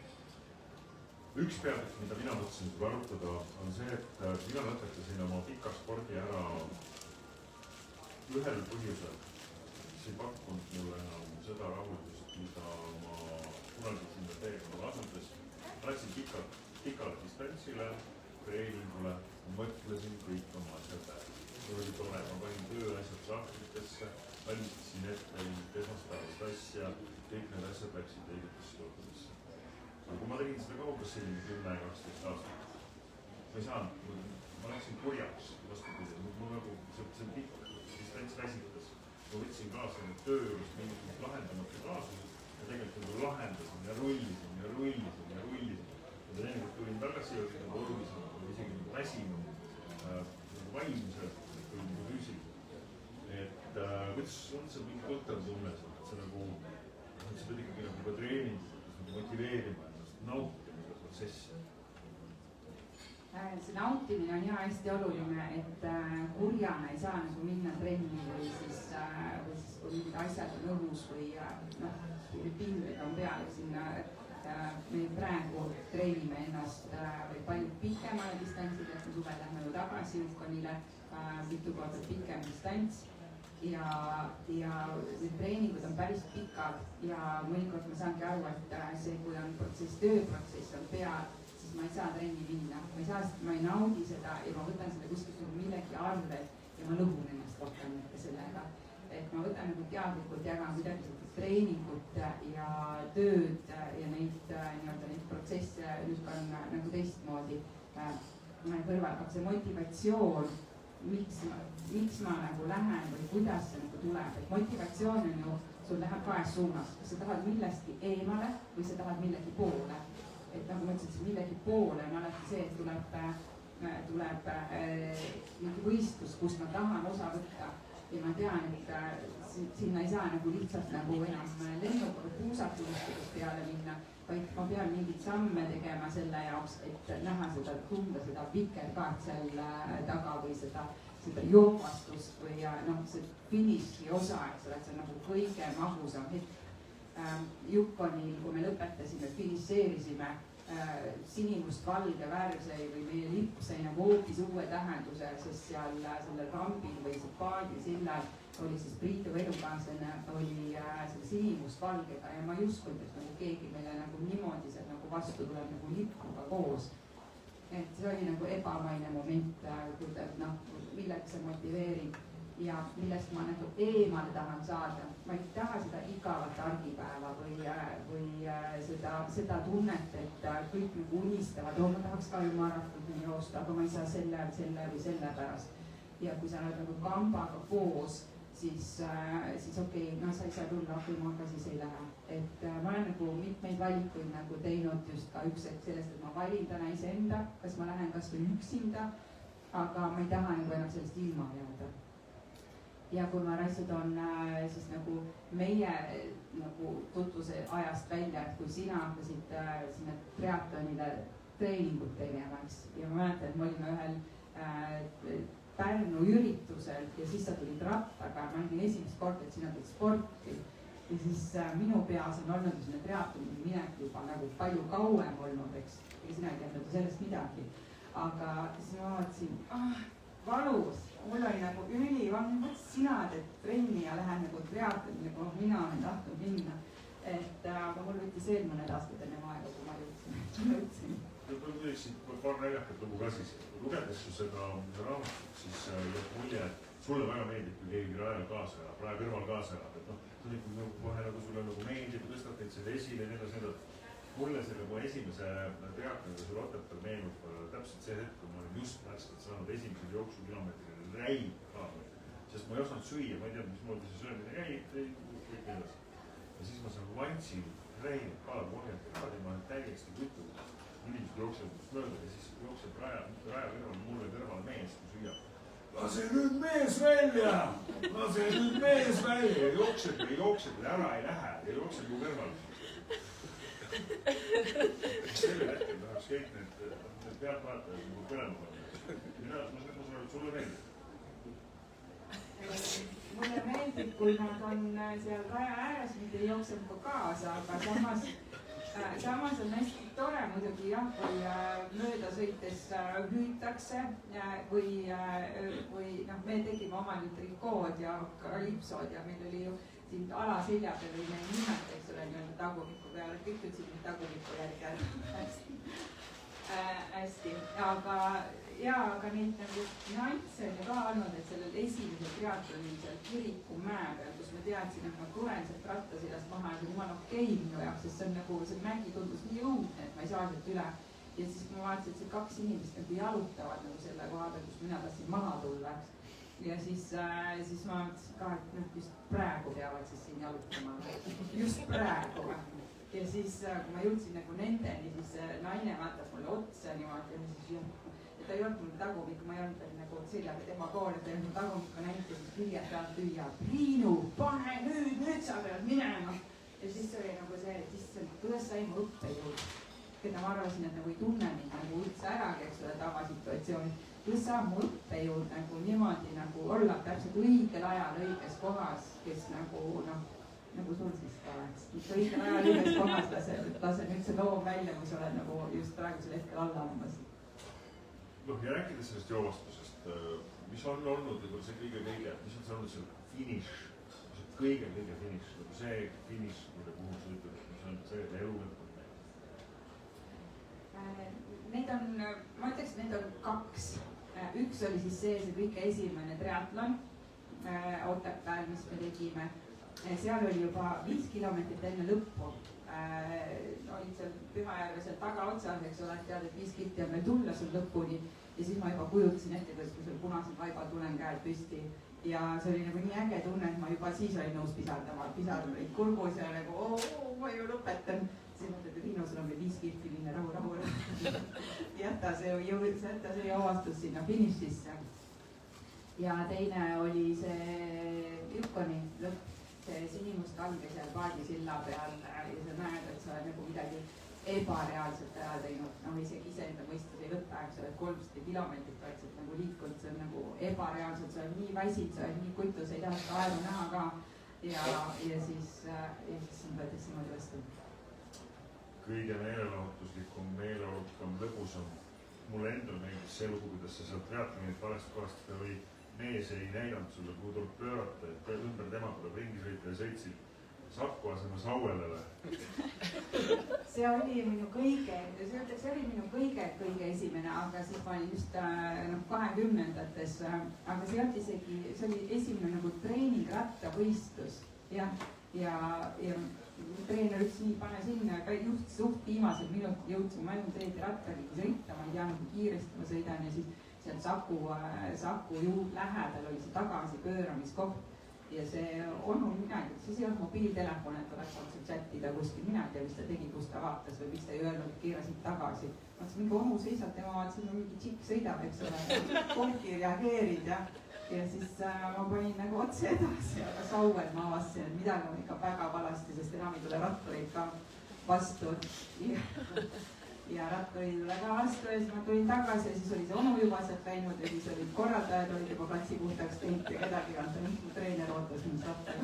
Üks peatükk, mida mina mõtlesin seda arutada, on see, et mina lõpetasin oma pika spordi ära ühel põhjusel. See ei pakkunud mulle enam seda rahuldust, mida ma kunagi sinna teekonnal asudes. Ma läksin pikale distantsile, treeningule, mõtlesin kõik oma asjad ära. Mul oli tore, ma panin tööasjad sahtlitesse, valmistasin ette esmaspäevast asja, kõik need asjad läksid õigetesse kohtadesse. Aga kui ma tegin seda kauglasselline 10-12 aastat, ma ei saanud, ma läksin kurjaks vastupidi, mul nagu see pikk distants väsitas. Ma võtsin kaasa nüüd töö juurest mingisugust lahendamata kaasused ja tegelikult nagu lahendasin ja rullisin ja rullisin ja rullisin. Ja teinekord tulin tagasi ja olin oluliselt, isegi nagu väsinud nagu vaimselt või nagu füüsiliselt. Et kuidas on see mingi tuttav tunne, et see nagu, et sa pead ikkagi nagu ka treeningus motiveerima ennast, nautima seda protsessi? See nautimine on hästi oluline, et kurjana ei saa nagu minna trenni või siis kui mingid asjad on õhus või noh, pinged on peal sinna. Me praegu treenime ennast palju pikemale distantsile, et me suvel lähme ju tagasi Juhkonile, mitu korda pikem distants ja need treeningud on päris pikad ja mõnikord ma saangi aru, et see, kui on tööprotsess on peal, ma ei saa trenni minna, ma ei saa, sest ma ei naudi seda ja ma võtan seda kuskilt millegi arvel ja ma lõhun ennast rohkem sellega. Et ma võtan nagu teadlikult, jagan kuidagi seda treeningut ja tööd ja neid protsesse lükkan nagu teistmoodi kõrval. Aga see motivatsioon, miks ma nagu lähen või kuidas see nagu tuleb, et motivatsioon on ju, sul läheb kahes suunas, kas sa tahad millestki eemale või sa tahad millegi poole. Et nagu ma ütlesin, millegi poole on alati see, et tuleb mingi võistlus, kus ma tahan osa võtta ja ma tean, et sinna ei saa nagu lihtsalt nagu enam lennuga puusatulistades peale minna, vaid ma pean mingeid samme tegema selle jaoks, et näha seda, tunda seda vikerkaart seal taga või seda joopastust või noh, see finiši osa, eks ole, et see on nagu kõige magusam hetk. Juhkonil, kui me lõpetasime, finišeerisime sinimust-valge värv sai või meie lipp sai nagu hoopis uue tähenduse, sest seal sellel rambil või see paadisillal oli siis Priidu elukaaslane oli selle sinimust-valgega ja ma ei uskunud, et nagu keegi meile nagu niimoodi seal nagu vastu tuleb nagu lippuga koos. Et see oli nagu ebamaine moment, kuidas noh, milleks see motiveerib ja millest ma nagu eemale tahan saada. Ma ei taha seda igavat argipäeva või seda tunnet, et kõik nagu unistavad, ma tahaks ka ju maratoni joosta, aga ma ei saa selle või selle pärast. Ja kui sa oled nagu kambaga koos, siis okei, no sa ei saa tulla, kui ma ka siis ei lähe. Et ma olen nagu mitmeid valikuid nagu teinud just ka üks hetk sellest, et ma valin täna iseenda, kas ma lähen kas või üksinda, aga ma ei taha nagu enam sellest ilma jääda. Ja kui ma raisud on siis nagu meie nagu tutvuse ajast välja, et kui sina hakkasid sinna triatlonile treeningut tegema, ja ma mäletan, et me olime ühel Pärnu üritusel ja siis sa tulid rattaga, ma olin esimest korda, et sina tulid sporti ja siis minu peas on olnud sinna triatlonile minek juba nagu palju kauem olnud, eks, ja sina ei teadnud sellest midagi. aga siis ma mõtlesin, valus, mul oli nagu ülivamm, sina teed trenni ja lähen nagu triatloni, nagu mina olen tahtnud minna. Aga mul võttis veel mõned aastad ennem aega, kui ma jõudsin. Ma võiksin paar naljakat lugu ka siis. Lugedes su seda raamatut, siis jääb mulje, et sulle väga meeldib, kui keegi rajal kaasa elab, raja kõrval kaasa elab. Et see on ikka kohe nagu sulle nagu meeldib, tõstad teid selle esile ja nii edasi. Mulle selle mu esimese triatloniga su Rotterdam meenub täpselt see hetk, kui ma olin just värskelt saanud esimesel jooksukilomeetril räi ka. Sest ma ei osanud süüa, ma ei tea, mismoodi see söömine käib, kõik edasi. Ja siis ma saan vantsin räi, kaalab 30 kraadi, ma olen täiesti kütu. Inimesed jooksevad mööda ja siis jookseb raja kõrval mulle kõrval mees, kui süüab. Lase nüüd mees välja! Lase nüüd mees välja! Ja jookseb ja ära ei lähe ja jookseb mu kõrval. Selle hetkel tahaks kõik need pealtvaatajad nagu põlema panna. Ma saan aru, et sulle meeldib. Mulle meeldib, kui nad on seal raja ääres, mitte ei jooksenud ka kaasa, aga samas on hästi tore muidugi jah, kui mööda sõites hüütakse või me tegime omal trikood ja kalipsod ja meil oli ju siin alaselja peal oli meil nimed, eks ole, nii-öelda tagumiku peale, kõik ütlesid nüüd tagumiku järgi hästi, aga neid nagu nüansse oli ka olnud, et sellel esimesel triatlonil seal Kiriku mäe peal, kus ma teadsin, et ma tulen sealt rattasilast maha ja see on jumala okei minu jaoks, sest see on nagu, see mägi tundus nii õudne, et ma ei saa sealt üle. Ja siis ma vaatasin, et see 2 inimest nagu jalutavad nagu selle koha peal, kus mina tahtsin maha tulla, eks. Ja siis ma mõtlesin ka, et just praegu peavad siis siin jalutama, just praegu. Ja siis, kui ma jõudsin nagu nendeni, siis naine vaatab mulle otsa niimoodi ja siis ta ei olnud mul tagumikku, ma ei olnud veel nagu seljaga tema poole, ta ei olnud mul tagumikku näinud ja siis külje pealt lüüa. Priinu, pane nüüd sa pead minema. Ja siis oli nagu see, et issand, kuidas sai mu õppejõud, keda ma arvasin, et nagu ei tunne mind nagu üldse äragi, eks ole, tavasituatsiooni. Kuidas saab mu õppejõud nagu niimoodi nagu olla täpselt õigel ajal õiges kohas, kes nagu sul siis ka oleks. Õigel ajal õiges kohas lasen üldse loom välja, kui sa oled nagu just praegusel hetkel alla andmas. Ja rääkides sellest joovastusest, mis on olnud see kõige, mis on see olnud see finiš, see kõige finiš, nagu see finiš, kuhu sa ütled, mis on see elu lõpuni? Neid on, ma ütleks, neid on 2. Üks oli siis see kõige esimene triatlon Otepääl, mis me tegime. Seal oli juba 5 kilomeetrit enne lõppu. Olid seal Pühajärve seal tagaotsas, eks ole, tead, et 5 kilti on meil tulla sul lõpuni ja siis ma juba kujutasin ette, kui sul punased vaibad tulen käed püsti ja see oli nagu nii äge tunne, et ma juba siis olin nõus pisardama, pisarad olid kurgus ja nagu ma ju lõpetan. Siis mõtled, et Riino, sul on veel 5 kilti minna, rahu. Jäta see joovastus sinna finišisse. Ja teine oli see Yukoni lõpp. See sinimustvalge seal paadisilla peal ja sa näed, et sa oled nagu midagi ebareaalselt ära teinud. Isegi iseenda mõistes ei võta, eks sa oled 300 kilomeetrit vaikselt nagu liikunud, see on nagu ebareaalselt, sa oled nii väsid, sa oled nii kutu, sa ei taha seda aegu näha ka. Ja siis on võetakse niimoodi vastu. Kõige meelelahutuslikum, meelelahukam, lõbusam. Mulle endal meeldis see lugu, kuidas sa sealt triatlonit valest kohast või mees ei näidanud sulle, kuhu tuleb pöörata, et ümber tema tuleb ringisõita ja sõitsid Saku asema Sauelele. See oli minu kõige esimene, aga siis ma olin just 20-ndates, aga see oli isegi, see oli esimene nagu treeningrattavõistlus, jah, ja treener ütles nii, pane sinna, aga suht viimasel minutil jõudsin, ma ainult teedi rattaliga sõita, ma ei tea, nagu kiiresti ma sõidan ja siis seal Saku lähedal oli see tagasipööramiskoht ja see onu midagi, siis ei olnud mobiiltelefon, et oleks saanud chattida kuskil, mina ei tea, mis ta tegi, kus ta vaatas või mis ta ei öelnud, et keerasid tagasi. Vaatasin, mingi onu seisab, tema vaatasin, mingi tšikk sõidab, eks ole, kohki reageerid ja siis ma panin nagu otse edasi, aga Sauel ma avastasin, et midagi on ikka väga valasti, sest enam ei tule rattureid ka vastu. Ja ratturid tule ka vastu ja siis ma tulin tagasi ja siis oli see onu juba sealt läinud ja siis olid korraldajad, olid juba platsi puhtaks teinud ja kedagi olnud, mu treener ootas mind rattal.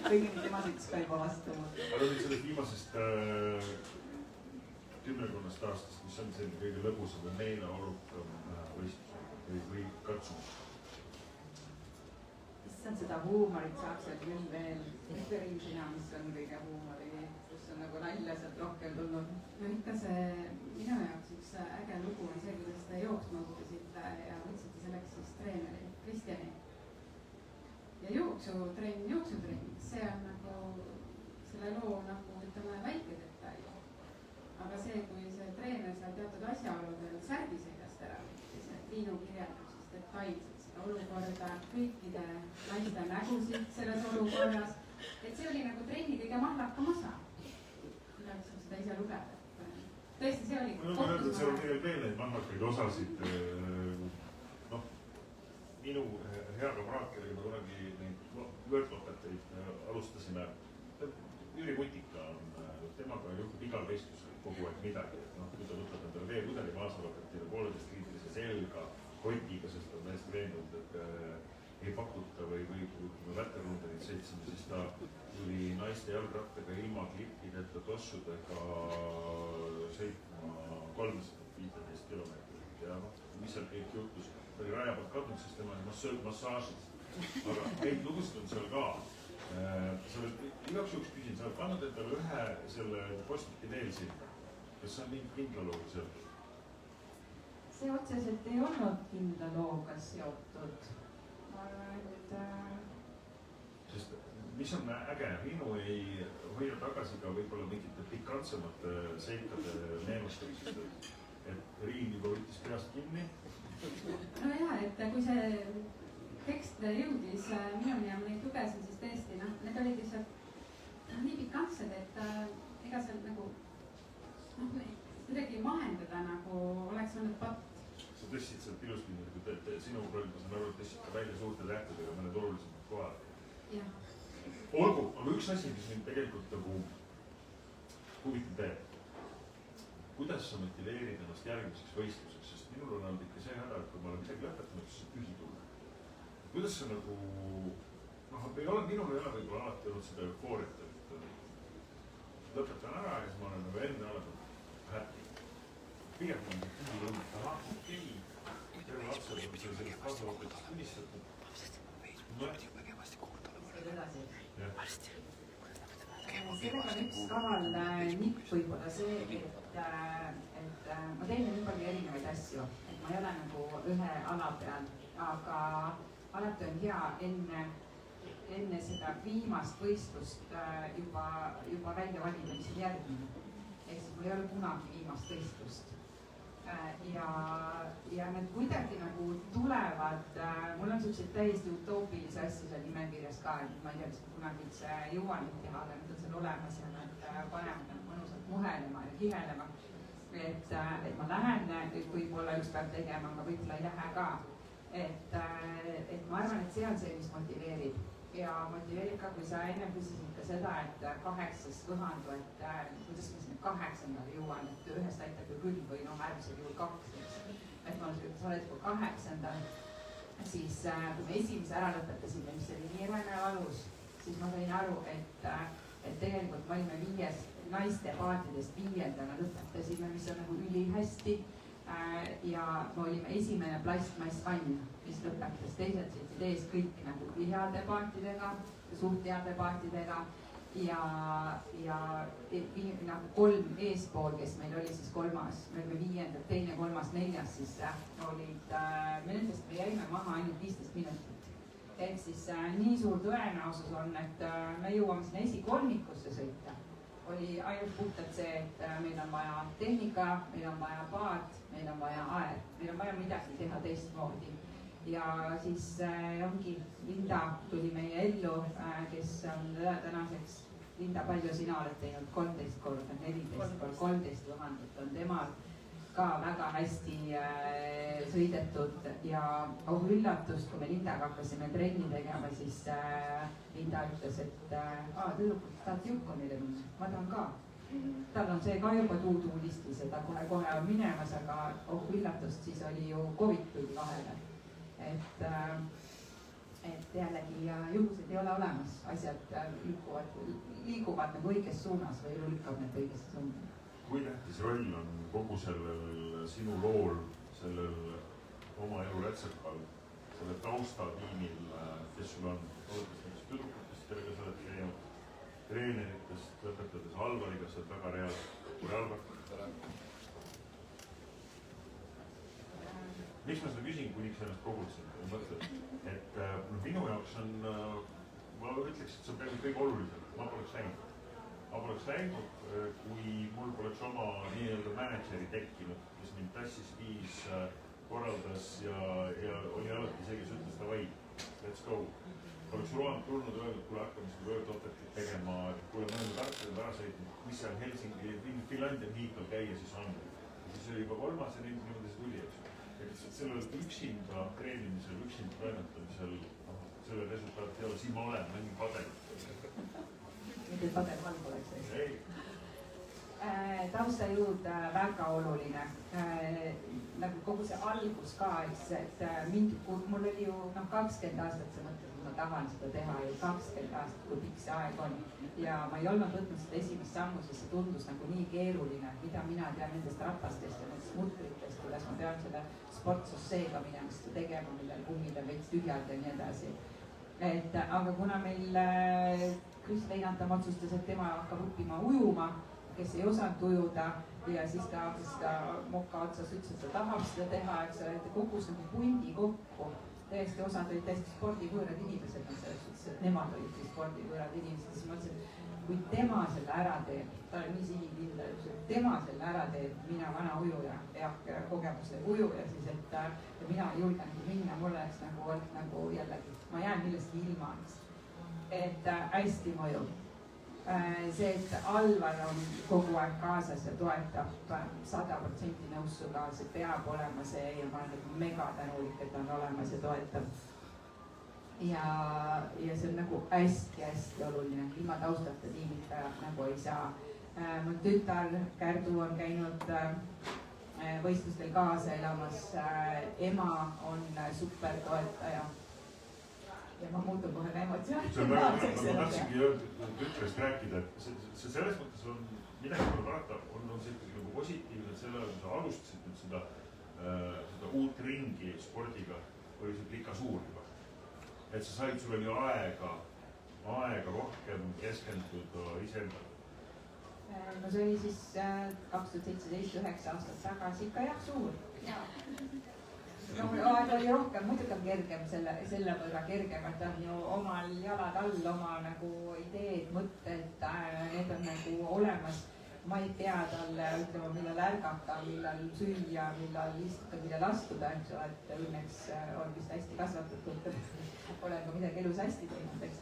Kõigini tema sõitis ka juba vastu. Aga olid sellest viimasest 10 aastast, mis on selline kõige lõbusam ja meeleolukam võistlus või katsumus? issand, seda huumorit saab seal küll veel. Perin sina, mis on kõige huumori, kus on nagu nalja sealt rohkem tulnud? No ikka see minu jaoks üks äge lugu on see, kuidas te jooksma õppisite ja võtsite selleks siis treeneri Kristjani. Ja jooksutrenn, see on nagu selle loo nagu ütleme väike detail. Aga see, kui see treener seal teatud asjaoludel särgi seljast ära võttis, et Tiinu kirjeldab siis detailselt seda olukorda, kõikide naiste nägusid selles olukorras, et see oli nagu trenni kõige mahlakam osa. Kuidas saab seda ise lugeda? Tõesti, see oli... Ma mõtlen, et see on veel neid mahlakaid osasid. Minu hea kamraad, kellega me kunagi neid võrdõpetajaid alustasime, Jüri Mutika on, temaga juhtub igal võistlusel kogu aeg midagi. Kui ta võtab endale veepudeli maasa, võtab teile 1,5-liitrise selga kotiga, sest ta on täiesti veendunud, et ei pakuta või kui me Väterlundenit sõitsime, siis ta tuli naiste jalgrattaga ilma klippideta tossudega sõitma 315 kilomeetrit ja mis seal kõik juhtus, ta oli raja pealt kadunud, sest tema oli massaažis. Aga neid lugusid on seal ka. Igaks juhuks küsin, sa oled pannud endale ühe selle postiti veel sinna. Kas see on mingi kindla looga seotud? See otseselt ei olnud kindla looga seotud. Ma arvan, et... Sest mis on äge, Riinu ei hoia tagasi ka võib-olla mingite pikantsemate seikade meenustamisest, et Riin juba võttis peast kinni. No jah, et kui see tekst jõudis minuni ja ma neid lugesin, siis tõesti, need olid lihtsalt nii pikantsed, et ega seal nagu kuidagi mahendada nagu oleks olnud patt. Sa tõstsid sealt ilusti, sinu roll, ma saan aru, et tõstsid ka välja suurte tähtedega mõned olulisemad kohad. Jah. Olgu, aga üks asi, mis mind tegelikult nagu huvitav teeb. Kuidas sa motiveerid ennast järgmiseks võistluseks, sest minul on olnud ikka see häda, et kui ma olen midagi lõpetanud, siis see tühi tulla. Kuidas sa nagu, minul ei ole võib-olla alati olnud seda eufooriat, et lõpetan ära ja siis ma olen nagu enne alanud hätti. Pigem on tühi lõmata, okei, terve lapsel on see sellist kaasavapetust unistatud. Sellega on üks kaval nipp võib-olla see, et ma teen nii palju erinevaid asju, et ma ei ole nagu ühe ala peal, aga alati on hea enne seda viimast võistlust juba välja valida, mis on järgmine. Ehk siis mul ei ole kunagi viimast võistlust. Ja need kuidagi nagu tulevad, mul on sellised täiesti utoopilisi asju seal nimekirjas ka, et ma ei tea, kas ma kunagi üldse jõuan neid teha, aga need on seal olemas ja nad panevad mõnusalt muhelema ja kihelema. Et ma lähen võib-olla üks päev tegema, aga võib-olla ei lähe ka. Et ma arvan, et see on see, mis motiveerib. Ja motiveerib ka, kui sa enne küsisid ka seda, et 8. võhandu, et kuidas ma sinna 8. jõuan, et ühest aitab ju küll või äärmisel juhul 2. Et ma sa oled juba 8. Siis kui me esimese ära lõpetasime, mis oli nii räme valus, siis ma sain aru, et tegelikult me olime 5 naiste paatidest 5. lõpetasime, mis on nagu ülihästi. Ja me olime esimene plastmassvann, mis lõpetas, teised sõitsid ees kõik nagu heade paatidega, suht heade paatidega ja nagu 3 eespool, kes meil oli siis 3, me olime 5., 2., 3., 4, siis olid, nendest me jäime maha ainult 15 minutit. Ehk siis nii suur tõenäosus on, et me jõuame sinna esikolmikusse sõita. Oli ainult puhtalt see, et meil on vaja tehnika, meil on vaja paat, meil on vaja aer, meil on vaja midagi teha teistmoodi. Ja siis ongi Linda tuli meie ellu, kes on tänaseks, Linda, palju sina oled teinud 13 korda, 14 korda, 13 000 on temal ka väga hästi sõidetud ja üllatust, kui me Lindaga hakkasime trenni tegema, siis Linda ütles, et tüdrukud, tahad Jukonile minna, ma tahan ka. Tal on see ka juba tuulistis, et ta kohe on minemas, aga üllatust, siis oli ju COVID tuli vahele. Et jällegi juhused ei ole olemas, asjad liiguvad nagu õiges suunas või elu lükkab need õigesse suunda. kui tähtis roll on kogu sellel sinu lool, sellel oma elu rätsepal, selle taustatiimil, kes sul on, oletes näiteks tüdrukutest, kellega sa oled käinud, treeneritest, lõpetades Alvariga, sa oled väga reaalne. Kui Alvar? Miks ma seda küsin, kuniks ennast kogutsin? Mõtled, et minu jaoks on, ma ütleks, et see on peaaegu kõige olulisem. Ma poleks läinud, kui mul poleks oma nii-öelda mänedžeri tekkinud, kes mind tassis, viis, korraldas ja oli alati see, kes ütles davai, let's go. Oleks Roland tulnud öelnud, kuule hakkame seda World-Opetit tegema, kuule mõnda tarkadele ära sõitnud, mis seal Helsingi, Finlandian hiikel käia siis on. Ja siis oli juba kolmas ja niimoodi see tuli, eks. Sellel üksinda treenimisel, üksinda toimetamisel, selle resultaat ei ole, siin ma olen, ma olen padenud. Mitte padel halb oleks see. Taustajõud väga oluline. Nagu kogu see algus ka, et mul oli ju 20 aastat see mõte, et ma tahan seda teha ja 20 aastat, kui pikk see aeg on. Ja ma ei olnud võtnud seda esimest sammu, sest see tundus nagu nii keeruline, mida mina tean nendest rapastest ja nendest mutritest, kuidas ma pean selle sportsusseega minema seda tegema, millel kummid on veits tühjad ja nii edasi. Aga kuna meil Kris Leinantam otsustas, et tema hakkab õppima ujuma, kes ei osanud ujuda ja siis ta hakkas seda moka otsas, ütles, et ta tahab seda teha, eks ole, et kogus nagu pundi kokku. Täiesti osad olid täiesti spordivõõrad inimesed, selles suhtes, et nemad olid siis spordivõõrad inimesed, siis ma ütlesin, et kui tema selle ära teeb, ta oli nii sihikindel, tema selle ära teeb, mina vana ujuja, eaka kogemusega ujuja siis, et mina ei julgenud minna, mul oleks nagu jällegi, ma jään millestki ilma, et hästi mõjub. See, et Alvar on kogu aeg kaasas ja toetab 100% nõus suga, see peab olema see ja ma olen mega tänulik, et on olemas ja toetab. Ja see on nagu hästi-hästi oluline, ilma taustata tiimita nagu ei saa. Mul tütar Kärdu on käinud võistlustel kaasa elamas, ema on super toetaja. Ja ma muutun kohe emotsionaalseks. Ma tahtsingi tütrest rääkida, et see selles mõttes on midagi, kui parata, on see ikkagi nagu positiivne, et selle ajal, kui sa alustasid nüüd seda uut ringi spordiga, oli see plika suur juba. Et sa said, sul oli aega rohkem keskenduda iseendale. No see oli siis 2017, 9 aastat tagasi ikka jah suur. No aeg oli rohkem, muidugi on kergem selle võrra kergem, et on ju omal jalad all, oma nagu ideed, mõtted, need on nagu olemas. Ma ei pea talle ütlema, millal ärgata, millal süüa, millal istuda, millal astuda, eks ju, et õnneks on vist hästi kasvatatud, olen ka midagi elus hästi teinud, eks.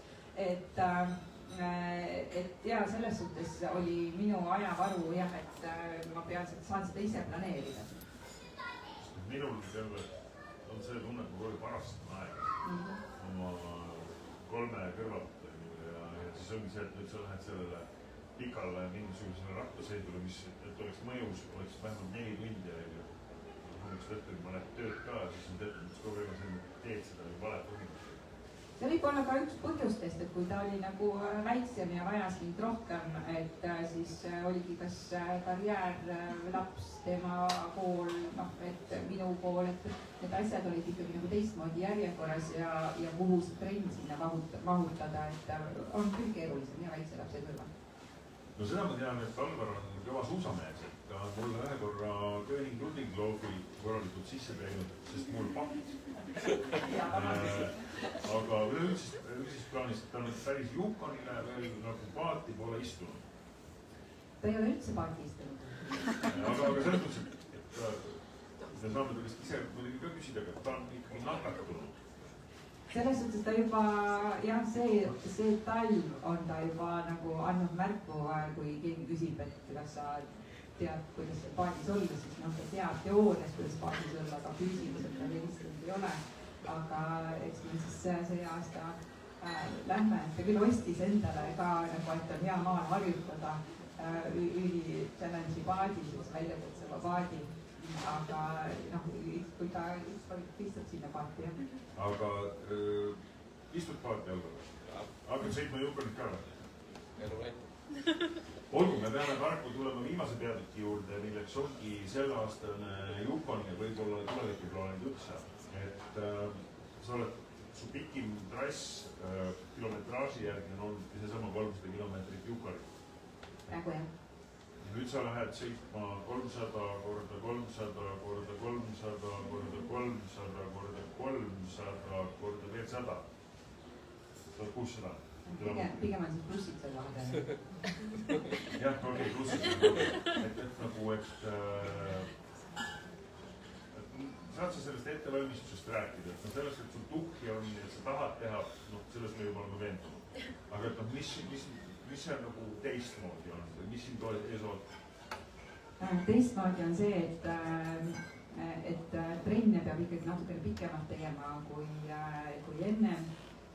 Et ja selles suhtes oli minu ajavaru jah, et ma saan seda ise planeerida. Minul jälle on see tunne, kui kogu parastan aega oma 3 kõrvalt ja siis ongi see, et nüüd sa lähed sellele pikale mingisugusele rattasõidule, mis et oleks mõjus, oleks vähemalt 4 tundi ja üks hetkel, kui ma lähen tööd ka, siis on tehtud, mis kogu aeg on teed seda vale põhimõtteliselt. See võib olla ka üks põhjustest, et kui ta oli nagu väiksem ja vajas mind rohkem, et siis oligi kas karjäär, laps, tema kool, et minu kool, et need asjad olid ikkagi nagu teistmoodi järjekorras ja kuhu see trenn sinna mahutada, et on küll keerulisem ja väikse lapse kõrval. No seda ma tean, et Alvar on kõva suusamees, et ta on mulle ühe korra Kööning-Ludwig-Loogi korralikult sisse käinud, sest mul pakid. Aga üleüldises plaanis, et ta on päris Yukonile veel nagu paati pole istunud. Ta ei ole üldse paati istunud. Aga selles mõttes, et me saame tõesti ise muidugi ka küsida, aga ta on ikkagi nakatunud. Selles suhtes ta juba, jah, see talv on ta juba nagu andnud märku, kui keegi küsib, et kas sa tead, kuidas see paadis olla, siis ta teab teoorias, kuidas paadis olla, aga füüsiliselt ta helistanud ei ole. Aga eks me siis see aasta lähme, et ta küll ostis endale ka nagu, et on hea maal harjutada üli challenge'i paadi, siis väljakutseva paadi. Aga kui ta istub sinna paati, jah. Aga istud paati all? Hakkad sõitma Yukonit ka või? olgu, me peame paraku tulema viimase peatüki juurde, milleks ongi selleaastane Yukon ja võib-olla tulevikuplaanid üldse. Et sa oled, su pikim trass kilometraaži järgi on olnud seesama 300 kilomeetrit Yukonit. Praegu jah. Nüüd sa lähed sõitma 300 korda 300 korda 300 korda 300 korda 300 korda veel 100. 1600. Pigem on siis plussid seal vahel. Jah, okei, plussid. Et nagu, saad sa sellest ettevalmistusest rääkida, et sellest, et sul tuhhi on ja et sa tahad teha, sellest me juba oleme veendunud. Aga et mis see nagu teistmoodi on või mis siin ees ootab? Teistmoodi on see, et trenne peab ikkagi natukene pikemalt tegema kui ennem.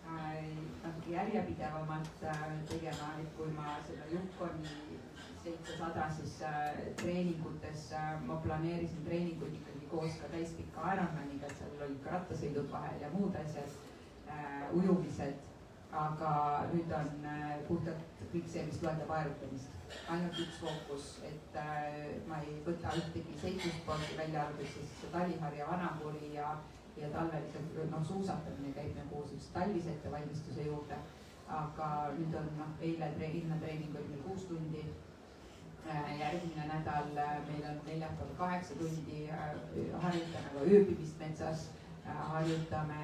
Natuke järjepidevamalt tegema, et kui ma seda Yukoni 700 siis treeningutes, ma planeerisin treeninguid ikkagi koos ka täispika Ironmaniga, et seal olid ka rattasõidud vahel ja muud asjad, ujumised, aga nüüd on puhtalt kõik see, mis loetab aerutamist. Ainult üks fookus, et ma ei võta ühtegi seiklusporti välja arvatud siis Taliharja, Vanakuri ja talvel suusatamine käib nagu talvise ettevalmistuse juurde, aga nüüd on eile ilmatreening oli meil 6 tundi, järgmine nädal meil on neljapäeval 8 tundi, harjutame ka ööbimist metsas, harjutame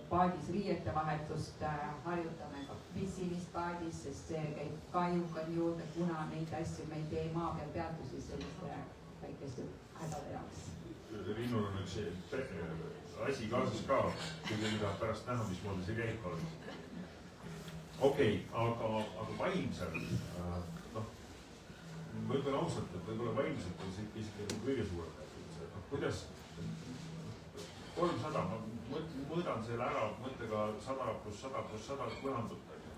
paadis riiete vahetust, harjutame ka pissimist paadis, sest see käib ka Yukoni juurde, kuna neid asju me ei tee maa peal peatusi selliste väikeste hädade jaoks. Riinul on üks asi kaasas ka, kui teil tahab pärast näha, mismoodi see käib kaasas. Okei, aga vaimselt, ma ütlen ausalt, et võib-olla vaimselt on see isegi kõige suurem. Kuidas 300, ma mõõdan selle ära mõttega 100 + 100 + 100 põhandutega.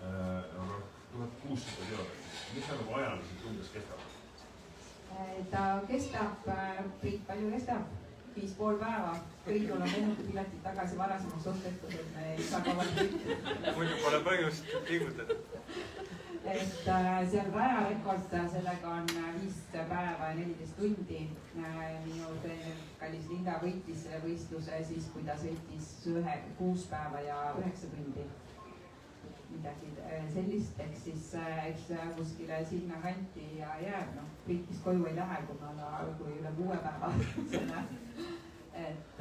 Aga 1600 kilomeetrit, mis see nagu ajaliselt umbes kestab? Ta kestab, Priit, palju kestab? 5,5 päeva. Kõigil on lennukipiletid tagasi varasemaks ostetud, et me ei saa kavalt sõita. Muidu pole põhjust pingutada. Et seal rajarekord, sellega on 5 päeva ja 14 tundi. Minu treener kallis Linda võitis selle võistluse siis, kui ta sõitis 6 päeva ja 9 tundi. Midagi sellist, eks kuskile sinna kanti ja jääb. Priit vist koju ei lähe, kui üle 6 päeva selle. Et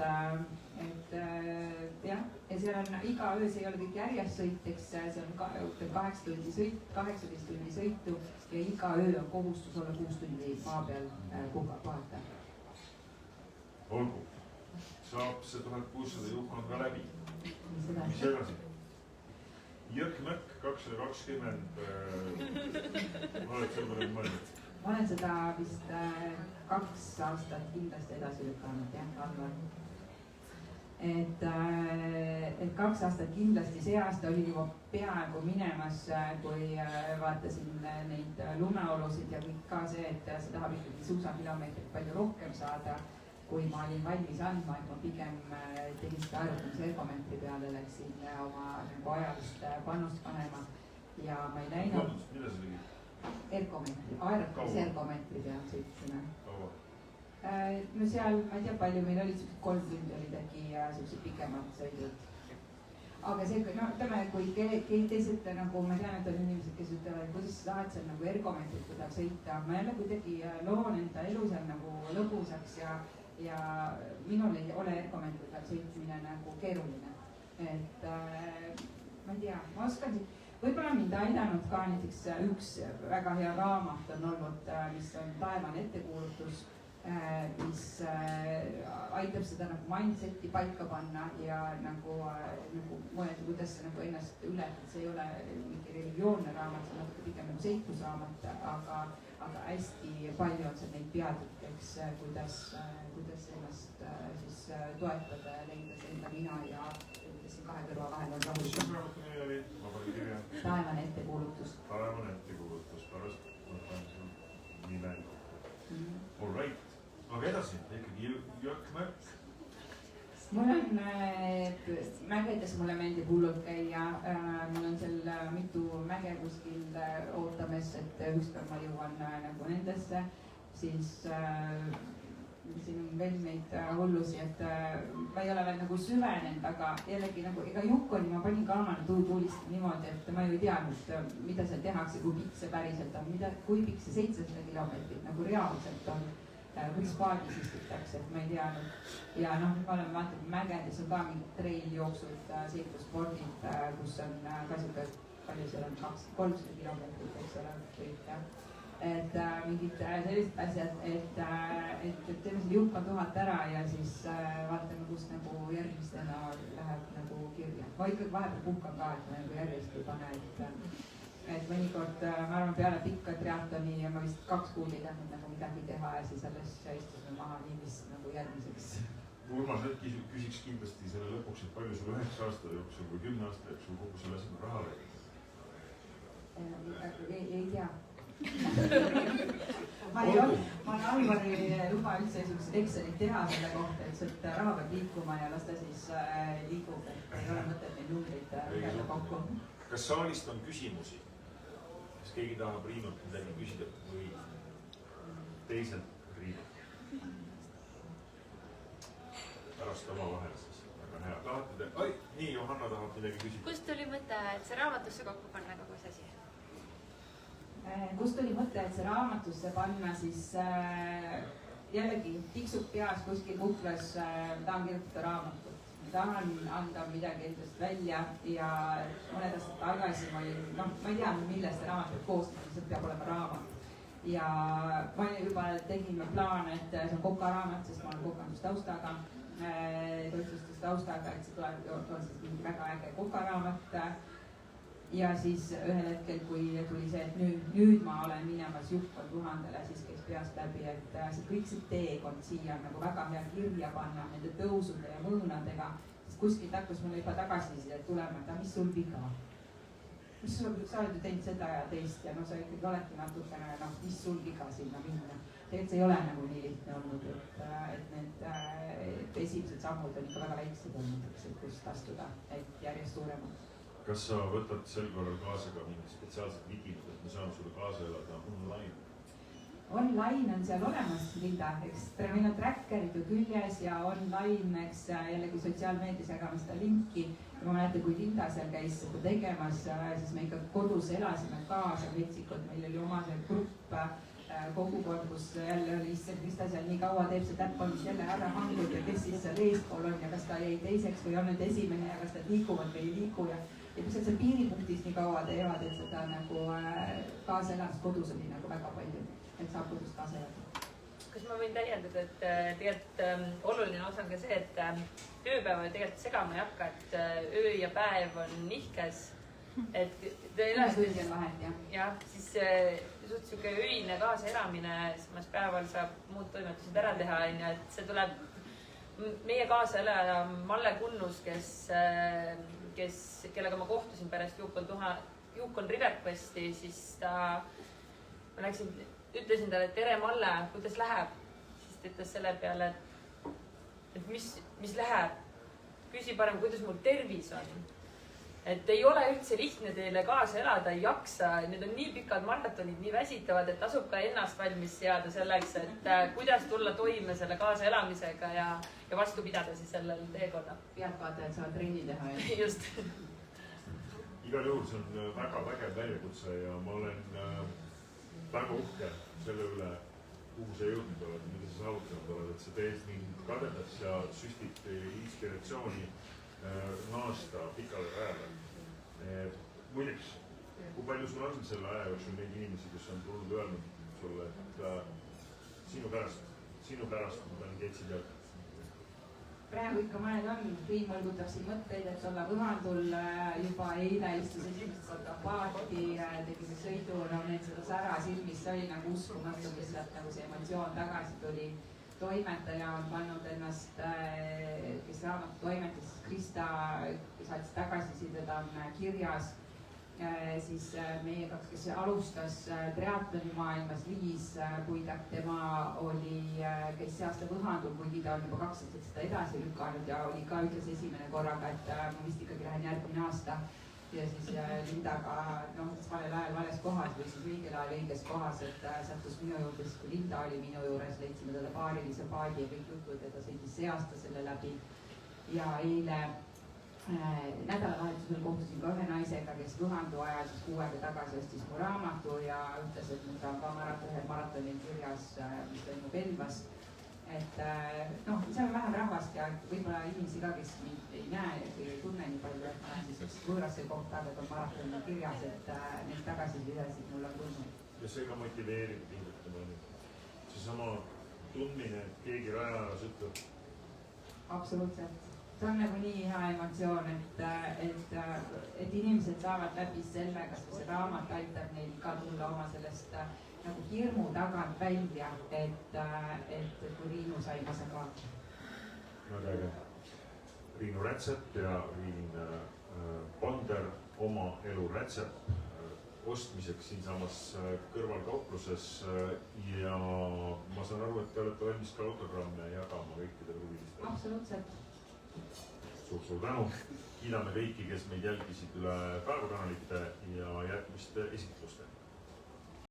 jah, ja seal on iga öö, see ei ole kõik järjest sõit, eks see on 18 tundi sõitu ja iga öö on kohustus olla 6 tundi maa peal puhata. Olgu, saab see 1600 Yukon ka läbi. Mis edasi? Jõkk-Mökk 220, oled selle peale mõelnud? Ma olen seda vist 2 aastat kindlasti edasi lükanud, jah, arvan. Et 2 aastat kindlasti, see aasta oli juba peaaegu minemas, kui vaatasin neid lumeolusid ja kõik ka see, et see tahab ikkagi suusakilomeetrit palju rohkem saada, kui ma olin valmis andma, et ma pigem telliste arvutamise ergomeetri peale läksin oma ajalist panust panema ja ma ei näinud. Mida see tegi? Ergomeetri, aerutamise ergomeetri peal sõitsime. No seal, ma ei tea palju, meil olid 3 tundi olid äkki sellised pikemad sõidud. Aga see, ütleme, kui keegi teised nagu, ma tean, et on inimesed, kes ütlevad, kuidas sa tahad seal nagu ergomeetrit peal sõita. Ma jälle kuidagi loon enda elu seal nagu lõbusaks ja minul ei ole ergomeetri peal sõitmine nagu keeruline. Et ma ei tea, ma oskan siit. Võib-olla mind aidanud ka näiteks üks väga hea raamat on olnud, mis on Taevane ettekuulutus, mis aitab seda nagu mindseti paika panna ja nagu mõelda, kuidas sa nagu ennast ületad. See ei ole mingi religioonne raamat, see on natuke pigem nagu seiklusraamat, aga hästi palju on seal neid peatükkeks, kuidas ennast siis toetada ja leida see enda mina ja kahe kõrva vahel on rahul. Mis raamat nimi oli? Kirja. Taevane ettekuulutus. Taevane ettekuulutus, pärast võtan seal nime. All right. Aga edasi, ikkagi Jõkk-Mökk. mul on mägedes, mulle meeldib hullult käia. Mul on seal mitu mäge kuskil ootamas, et ükskord ma jõuan nagu nendesse. Siis siin on veel neid hullusi, et ma ei ole veel nagu süvenenud, aga jällegi nagu ega Yukoni ma panin kaamera tuulist niimoodi, et ma ju ei teadnud, mida seal tehakse, kui pikk see päriselt on, kui pikk see 700 kilomeetrit nagu reaalselt on, kuidas paadis istutakse, et ma ei teadnud. Ja noh, ma olen vaatanud mägedes on ka mingid treiljooksud, seikluspordid, kus on ka siuke, palju seal on 300 kilomeetrit, eks ole, kõik jah. Et mingid sellised asjad, et teeme selle Yukon 1000 ära ja siis vaatame, kus nagu järgmistena läheb nagu kirja. Ma ikkagi vahepeal puhkan ka, et ma nagu järjest ei pane, et mõnikord ma arvan peale pikka triatloni ja ma vist 2 kuud ei tahtnud nagu midagi teha ja siis alles istusime maha niivis nagu järgmiseks. Urmas, nüüd küsiks kindlasti selle lõpuks, et palju sul 9 aasta jooksul või 10 aasta jooksul kogu selle asjaga raha läbi? Ei tea. Ma olen Alvarile luba üldse sellised Excelid teha selle kohta, et raha peab liikuma ja las ta siis liigub, et ei ole mõtet neid numbreid peale kokku. Kas saalist on küsimusi? Kas keegi tahab Riinult midagi küsida või teiselt Riinult? Pärast oma vahel siis. Väga hea. Tahate te? Ai, nii, Johanna tahab midagi küsida. Kust tuli mõte, et see raamatusse kokku panna kogu see asi? Kust tuli mõte, et see raamatusse panna, siis jällegi tiksub peas kuskil kuklas, tahan kirjutada raamatut. Tahan anda midagi endast välja ja mõned aastad tagasi ma olin, ma ei tea, millest see raamat peab koostama, see peab olema raamat. Ja ma juba tegin plaane, et see on kokaraamat, sest ma olen kokandustaustaga, toitlustustaustaga, et see tuleb, on siis mingi väga äge kokaraamat. Ja siis ühel hetkel, kui tuli see, et nüüd ma olen minemas Yukon 1000-le, siis käis peast läbi, et see kõik see teekond siia on nagu väga hea kirja panna nende tõusude ja mõõnadega, sest kuskilt hakkas mulle juba tagasisidet tulema, et mis sul viga? Sa oled ju teinud seda ja teist ja sa ikkagi oledki natukene, mis sul viga sinna minna. Tegelikult see ei ole nagu nii lihtne olnud, et need esimesed sammud on ikka väga väiksed olnud, et kust astuda, et järjest suuremad. Kas sa võtad sel korral kaasa ka mingid spetsiaalsed vidinad, et me saame sulle kaasa elada online? Online on seal olemas, Linda, eks meil on trackerid ju küljes ja online, eks jällegi sotsiaalmeedias jagame seda linki. Ja ma mäletan, kui Linda seal käis seda tegemas, siis me ikka kodus elasime kaasa metsikult, meil oli oma see grupp, kogukond, kus jälle oli issand, mis ta seal nii kaua teeb, see täpp on jälle ära hangud ja kes siis seal eespool on ja kas ta jäi teiseks või on nüüd esimene ja kas ta liiguvad või ei liigu ja mis seal piiripunktis nii kaua teevad, et seda nagu kaaselamist kodus oli nagu väga palju, et saab kodus kaasa elada. Kas ma võin täiendada, et tegelikult oluline osa on ka see, et tööpäeva tegelikult segama ei hakka, et öö ja päev on nihkes. Et tundi on vahet, jah. Jah, siis suht siuke öine kaasaelamine, siis päeval saab muud toimetused ära teha, et see tuleb meie kaasaelaja Malle Kunnus, kellega ma kohtusin pärast Yukon Riverquesti, siis ma ütlesin talle, et tere Malle, kuidas läheb? Siis ta ütles selle peale, et mis läheb? Küsi parem, kuidas mul tervis on. Et ei ole üldse lihtne teile kaasa elada, ei jaksa, need on nii pikad maratonid, nii väsitavad, et tasub ka ennast valmis seada selleks, et kuidas tulla toime selle kaasa elamisega ja vastu pidada siis sellel teekonna. Pealtvaatajad saavad trenni teha. Just. Igal juhul see on väga vägev väljakutse ja ma olen väga uhke selle üle, kuhu sa jõudnud oled, mida sa saavutanud oled, et sa teed mind kadedaks ja süstid inspiratsiooni naasta pikale rajale. Muideks, kui palju sul on selle aja jooksul neid inimesi, kes on tulnud öelnud sulle, et sinu pärast ma pean keetsi teada? Praegu ikka mõned on, Riin mõlgutab siin mõtteid, et olla Võhandul juba eile istus esimest korda paati, tegime sõidu, need seda sära silmis, see oli nagu uskumatu, mis sealt nagu see emotsioon tagasi tuli. Toimetaja on pannud ennast, kes raamatu toimetas, Krista saatis tagasiside, ta on kirjas, siis meiega, kes alustas triatloni maailmas, Liis Puidak, tema käis see aasta Võhandul, kuigi ta on juba 2 aastat seda edasi lükanud ja ütles esimene korraga, et ma vist ikkagi lähen järgmine aasta. Ja siis Lindaga valel ajal vales kohas või siis õigel ajal õiges kohas, et sattus minu juurde, siis kui Linda oli minu juures, leidsime talle paarilise paadi ja kõik jutud ja ta sõitis see aasta selle läbi. Ja eile nädalavahetusel kohtusin ka ühe naisega, kes Võhandu ajal siis 6 aega tagasi ostis mu raamatu ja ütles, et mul on ka maratonil kirjas, mis toimub Elvas. Et seal on vähem rahvast ja võib-olla inimesi ka, kes mind ei näe või ei tunne nii palju, et ma olen siis võõrasse kohta, aga on maratonil kirjas, et neid tagasisidesid mul on tulnud. Ja see ka motiveerib pingutama. Seesama tundmine, et keegi rajalas ütleb. Absoluutselt. See on nagu nii hea emotsioon, et inimesed saavad läbi selle, kas see raamat aitab neil ka tulla oma sellest nagu hirmu tagant välja, et kui Riinu sai masega. Väga äge. Riinu Rätsep ja Riin Pander oma elu Rätsep ostmiseks siinsamas kõrvalkaupluses ja ma saan aru, et te olete valmis ka autogramme jagama kõikidele huvilistele. Absoluutselt. Suur tänu. Kiidame kõiki, kes meid jälgisid üle päevakanalite ja järgmiste esitlustele.